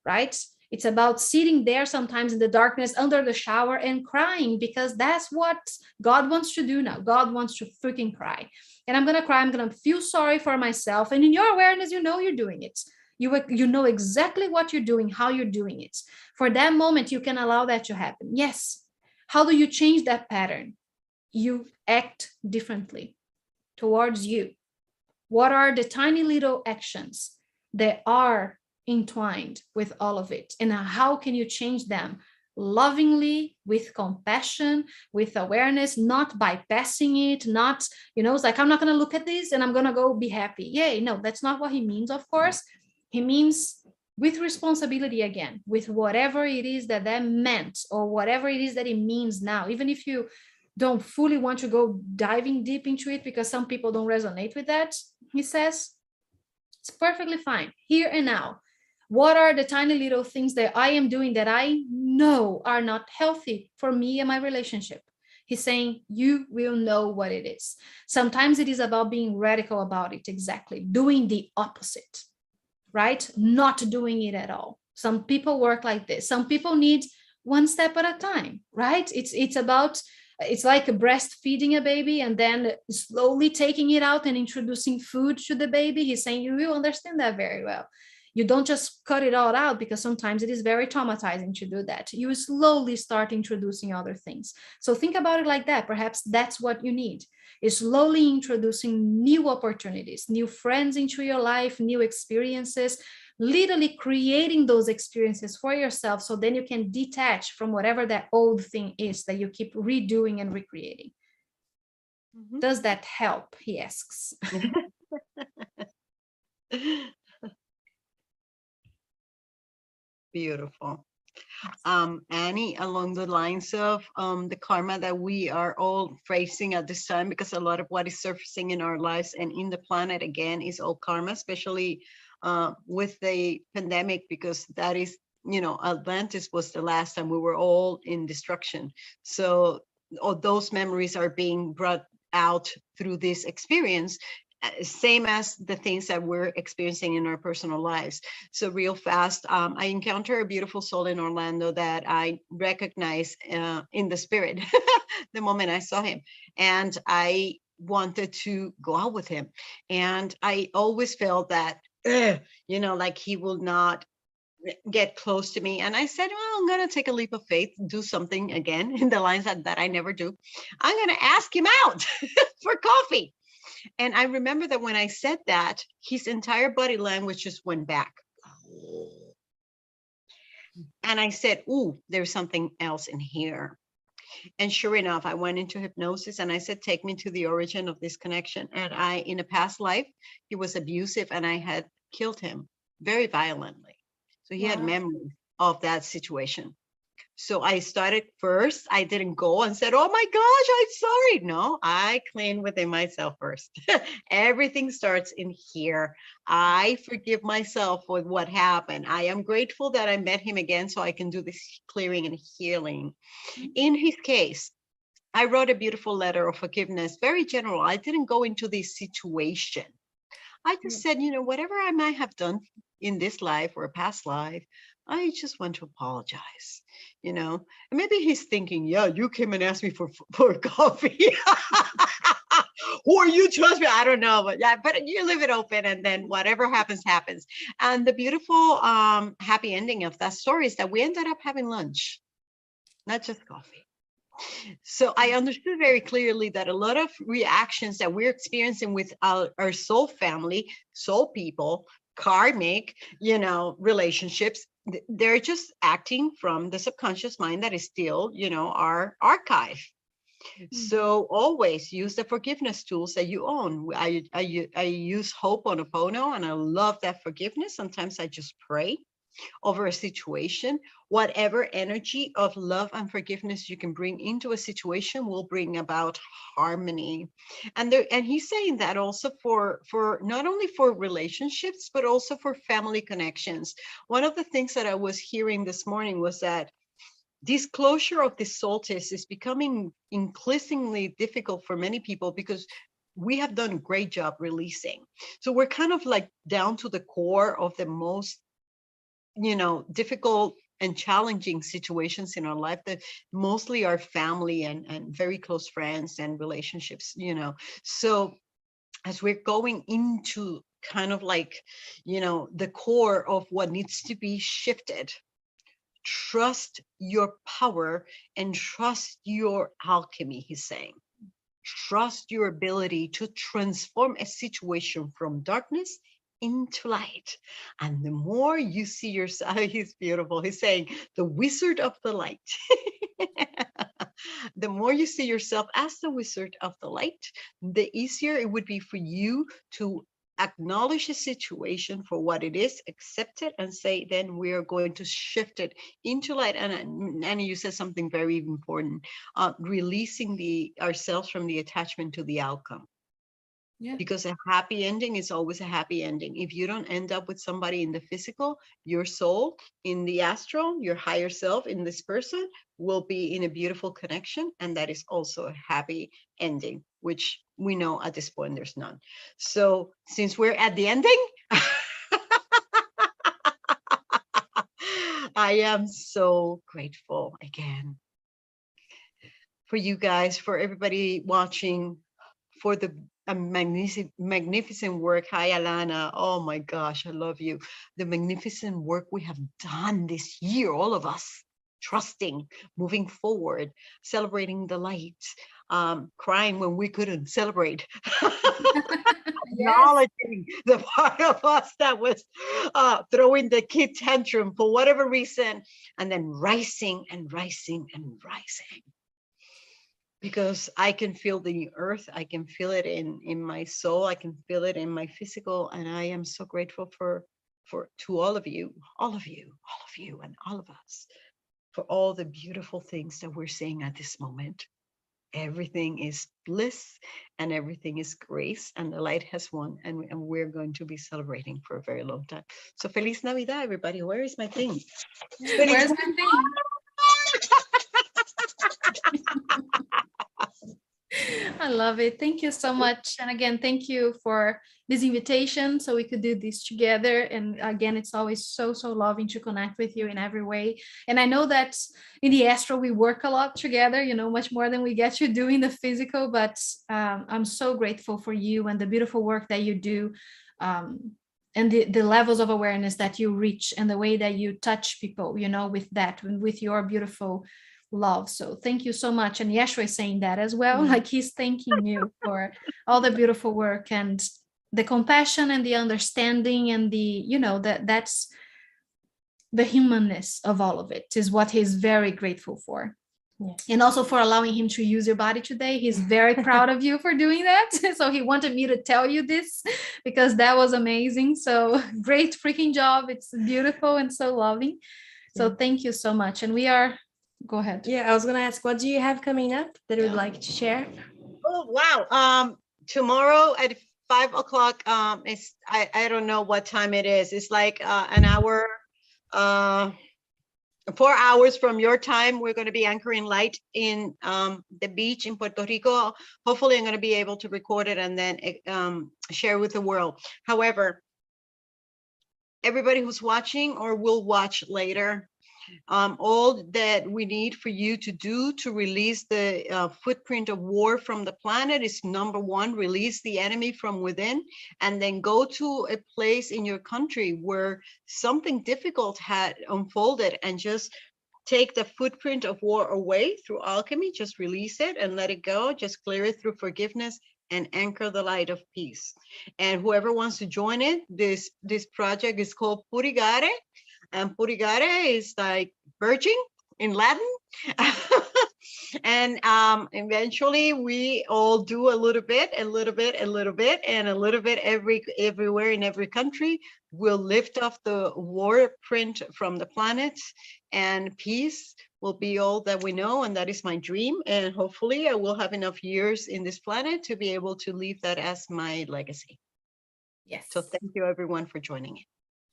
right? It's about sitting there sometimes in the darkness under the shower and crying, because that's what God wants to do now. God wants to freaking cry. And I'm going to cry. I'm going to feel sorry for myself. And in your awareness, you know you're doing it. You know exactly what you're doing, how you're doing it. For that moment, you can allow that to happen. Yes. How do you change that pattern? You act differently towards you. What are the tiny little actions that are entwined with all of it? And how can you change them lovingly, with compassion, with awareness, not bypassing it, not, it's like, I'm not going to look at this and I'm going to go be happy. Yay. No, that's not what he means, of course. He means with responsibility again, with whatever it is that meant, or whatever it is that it means now, even if you don't fully want to go diving deep into it, because some people don't resonate with that, he says, it's perfectly fine. Here and now, what are the tiny little things that I am doing that I know are not healthy for me and my relationship? He's saying, you will know what it is. Sometimes it is about being radical about it, exactly, doing the opposite, right? Not doing it at all. Some people work like this. Some people need one step at a time, right? It's about, it's like breastfeeding a baby and then slowly taking it out and introducing food to the baby. He's saying, you will understand that very well. You don't just cut it all out, because sometimes it is very traumatizing to do that. You slowly start introducing other things. So think about it like that. Perhaps that's what you need, is slowly introducing new opportunities, new friends into your life, new experiences, literally creating those experiences for yourself, so then you can detach from whatever that old thing is that you keep redoing and recreating. Mm-hmm. Does that help? He asks. Beautiful. Annie, along the lines of the karma that we are all facing at this time, because a lot of what is surfacing in our lives and in the planet again is all karma, especially with the pandemic, because that is, Atlantis was the last time we were all in destruction. So all those memories are being brought out through this experience, same as the things that we're experiencing in our personal lives. So real fast, I encountered a beautiful soul in Orlando that I recognized in the spirit the moment I saw him. And I wanted to go out with him. And I always felt that, like he will not get close to me. And I said, well, I'm going to take a leap of faith, do something again in the lines that I never do. I'm going to ask him out for coffee. And I remember that when I said that, his entire body language just went back. And I said, ooh, there's something else in here. And sure enough, I went into hypnosis and I said, take me to the origin of this connection. And in a past life, he was abusive and I had killed him very violently. So he had memory of that situation. So I started first. I didn't go and said, oh my gosh, I'm sorry. No, I cleaned within myself first. Everything starts in here. I forgive myself for what happened. I am grateful that I met him again so I can do this clearing and healing. In his case, I wrote a beautiful letter of forgiveness, very general. I didn't go into this situation. I just said, whatever I might have done in this life or a past life, I just want to apologize, and maybe he's thinking, yeah, you came and asked me for coffee. Or you trust me, I don't know, but you leave it open and then whatever happens, happens. And the beautiful happy ending of that story is that we ended up having lunch, not just coffee. So I understood very clearly that a lot of reactions that we're experiencing with our soul family, soul people, karmic, relationships, they're just acting from the subconscious mind that is still, our archive. Mm-hmm. So always use the forgiveness tools that you own. I use Ho'oponopono, and I love that forgiveness. Sometimes I just pray over a situation. Whatever energy of love and forgiveness you can bring into a situation will bring about harmony. And he's saying that also for not only for relationships, but also for family connections. One of the things that I was hearing this morning was that this closure of the solstice is becoming increasingly difficult for many people because we have done a great job releasing. So we're kind of like down to the core of the most difficult and challenging situations in our life that mostly are family and very close friends and relationships, So as we're going into kind of like, the core of what needs to be shifted, trust your power and trust your alchemy, he's saying. Trust your ability to transform a situation from darkness into light. And the more you see yourself, he's beautiful. He's saying, the wizard of the light. The more you see yourself as the wizard of the light, the easier it would be for you to acknowledge the situation for what it is, accept it, and say, then we are going to shift it into light. And Annie, you said something very important, releasing ourselves from the attachment to the outcome. Yeah. Because a happy ending is always a happy ending. If you don't end up with somebody in the physical, your soul in the astral, your higher self in this person will be in a beautiful connection. And that is also a happy ending, which we know at this point there's none. So since we're at the ending, I am so grateful again for you guys, for everybody watching, for the magnificent work. Hi, Alana. Oh my gosh, I love you. The magnificent work we have done this year, all of us, trusting, moving forward, celebrating the light, crying when we couldn't celebrate. Acknowledging the part of us that was throwing the kid tantrum for whatever reason, and then rising and rising and rising. Because I can feel the earth, I can feel it in my soul, I can feel it in my physical, and I am so grateful to all of you, and all of us, for all the beautiful things that we're seeing at this moment. Everything is bliss and everything is grace, and the light has won, and we're going to be celebrating for a very long time. So Feliz Navidad, everybody. Where is my thing? Where's my thing? I love it. Thank you so much. And again, thank you for this invitation so we could do this together. And again, it's always so loving to connect with you in every way. And I know that in the astral, we work a lot together, you know, much more than we get to do in the physical, but I'm so grateful for you and the beautiful work that you do. And the levels of awareness that you reach and the way that you touch people, you know, with your beautiful love. So thank you so much. And Yeshua is saying that as well. Like he's thanking you for all the beautiful work and the compassion and the understanding and the, you know, that's the humanness of all of it is what he's very grateful for. Yeah. And also for allowing him to use your body today. He's very proud of you for doing that. So he wanted me to tell you this because that was amazing. So great freaking job. It's beautiful and so loving. So thank you so much. And we are, go ahead. Yeah, I was going to ask, what do you have coming up that you would like to share? Oh, wow. Tomorrow at 5 o'clock, I don't know what time it is. It's like an hour, 4 hours from your time. We're going to be anchoring light in the beach in Puerto Rico. Hopefully I'm going to be able to record it and then share with the world. However, everybody who's watching or will watch later, all that we need for you to do to release the footprint of war from the planet is, number one, release the enemy from within, and then go to a place in your country where something difficult had unfolded and just take the footprint of war away through alchemy. Just release it and let it go. Just clear it through forgiveness and anchor the light of peace. And whoever wants to join it, this project is called Borigari. And Borigari is like virgin in Latin. And eventually we all do a little bit, and a little bit everywhere in every country. We'll lift off the war print from the planet, and peace will be all that we know. And that is my dream. And hopefully I will have enough years in this planet to be able to leave that as my legacy. Yes. So thank you everyone for joining it.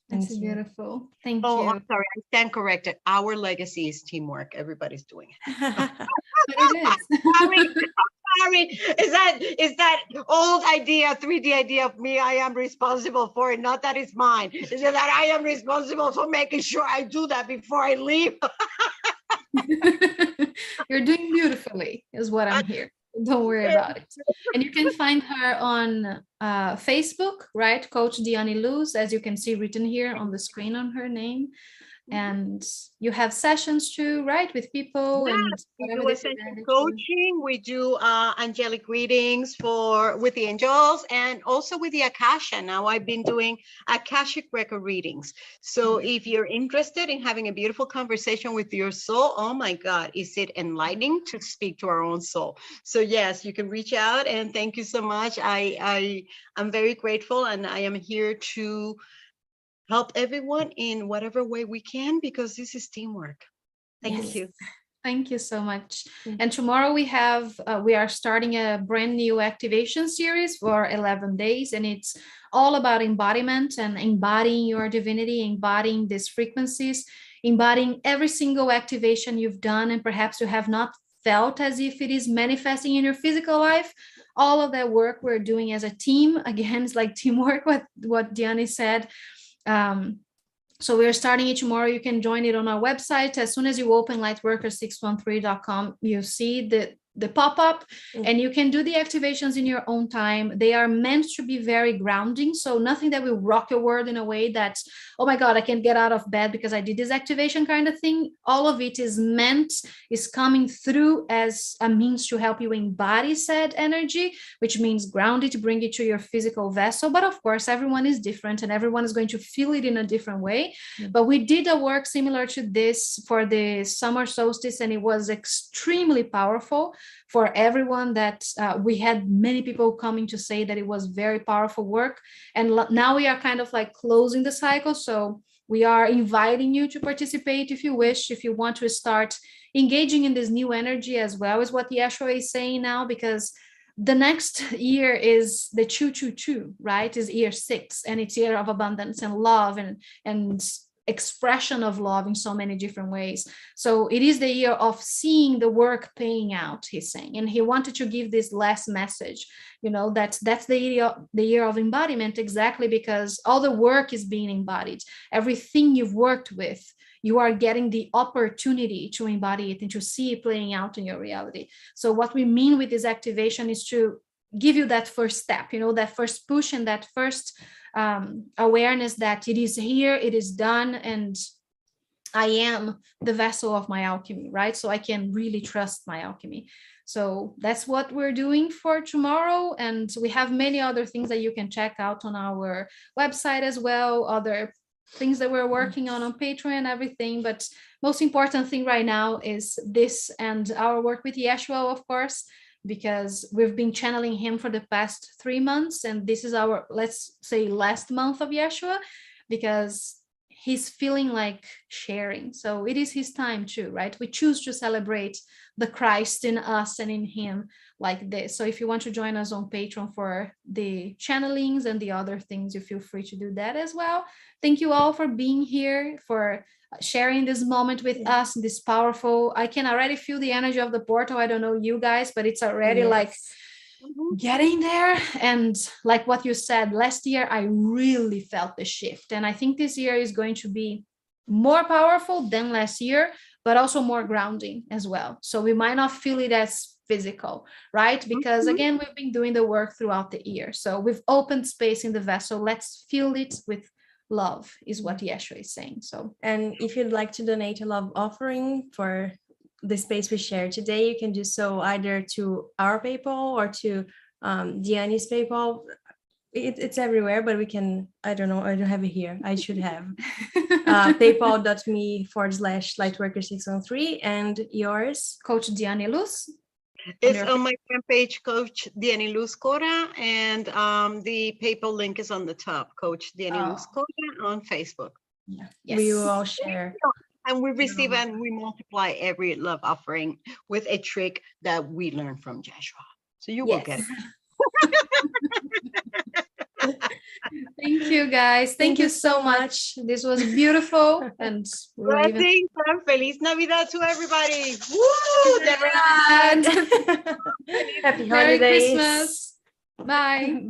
That's beautiful. Thank you. Oh, I'm sorry. I stand corrected. Our legacy is teamwork. Everybody's doing it. But it is. Sorry. Is that old idea, 3D idea of me? I am responsible for it. Not that it's mine. Is it that I am responsible for making sure I do that before I leave? You're doing beautifully, is what I'm here. Don't worry about it. And you can find her on Facebook, right? Coach Dianiluz, as you can see written here on the screen on her name. And you have sessions too, right? With people Yes, and we whatever do they ascension present it to. coaching. We do angelic readings with the angels and also with the Akasha. Now I've been doing Akashic record readings. So if you're interested in having a beautiful conversation with your soul, oh my God, is it enlightening to speak to our own soul? So yes, you can reach out, and thank you so much. I'm very grateful, and I am here to help everyone in whatever way we can, because this is teamwork. Thank you. Thank you so much. And tomorrow we are starting a brand new activation series for 11 days, and it's all about embodiment and embodying your divinity, embodying these frequencies, embodying every single activation you've done and perhaps you have not felt as if it is manifesting in your physical life. All of that work we're doing as a team. Again, it's like teamwork, what Diani said. So we're starting it tomorrow. You can join it on our website. As soon as you open lightworkers613.com, you see the pop-up, and you can do the activations in your own time. They are meant to be very grounding. So nothing that will rock your world in a way that, oh my God, I can't get out of bed because I did this activation kind of thing. All of it is coming through as a means to help you embody said energy, which means ground it, bring it to your physical vessel. But of course, everyone is different and everyone is going to feel it in a different way. But we did a work similar to this for the summer solstice, and it was extremely powerful for everyone. That we had many people coming to say that it was very powerful work. And now we are kind of like closing the cycle. So we are inviting you to participate if you wish, if you want to start engaging in this new energy as well, is what Yeshua is saying now, because the next year is the 222, right? Is year 6, and it's year of abundance and love and expression of love in so many different ways. So it is the year of seeing the work paying out, he's saying. And he wanted to give this last message, that's the year of embodiment, exactly because all the work is being embodied. Everything you've worked with, you are getting the opportunity to embody it and to see it playing out in your reality. So what we mean with this activation is to give you that first step, that first push and that first awareness that it is here, it is done, and I am the vessel of my alchemy, right? So I can really trust my alchemy. So that's what we're doing for tomorrow. And we have many other things that you can check out on our website as well, other things that we're working on Patreon and everything. But most important thing right now is this and our work with Yeshua, of course, because we've been channeling him for the past 3 months. And this is our, let's say, last month of Yeshua, because he's feeling like sharing. So it is his time too, right? We choose to celebrate the Christ in us and in him like this. So if you want to join us on Patreon for the channelings and the other things, you feel free to do that as well. Thank you all for being here, for sharing this moment with us, this powerful, I can already feel the energy of the portal. I don't know you guys, but it's already like getting there. And like what you said, last year, I really felt the shift. And I think this year is going to be more powerful than last year, but also more grounding as well. So we might not feel it as physical, right? Because again, we've been doing the work throughout the year. So we've opened space in the vessel. Let's fill it with love, is what Yeshua is saying. So, and if you'd like to donate a love offering for the space we shared today, you can do so either to our PayPal or to Diani's PayPal. It's everywhere, but we can, I don't know, I don't have it here. I should have paypal.me/Lightworkers613. And yours? Coach Dianiluz. It's on my fan page, Coach Dianiluz Cora, and the PayPal link is on the top, Coach Dianiluz Cora on Facebook. Yeah. Yes. We will all share. And we receive and we multiply every love offering with a trick that we learned from Joshua. So you will get it. Thank you, guys. Thank you so much. This was beautiful. And blessings and Feliz Navidad to everybody. Woo! Happy holidays. Merry Christmas. Bye. Bye.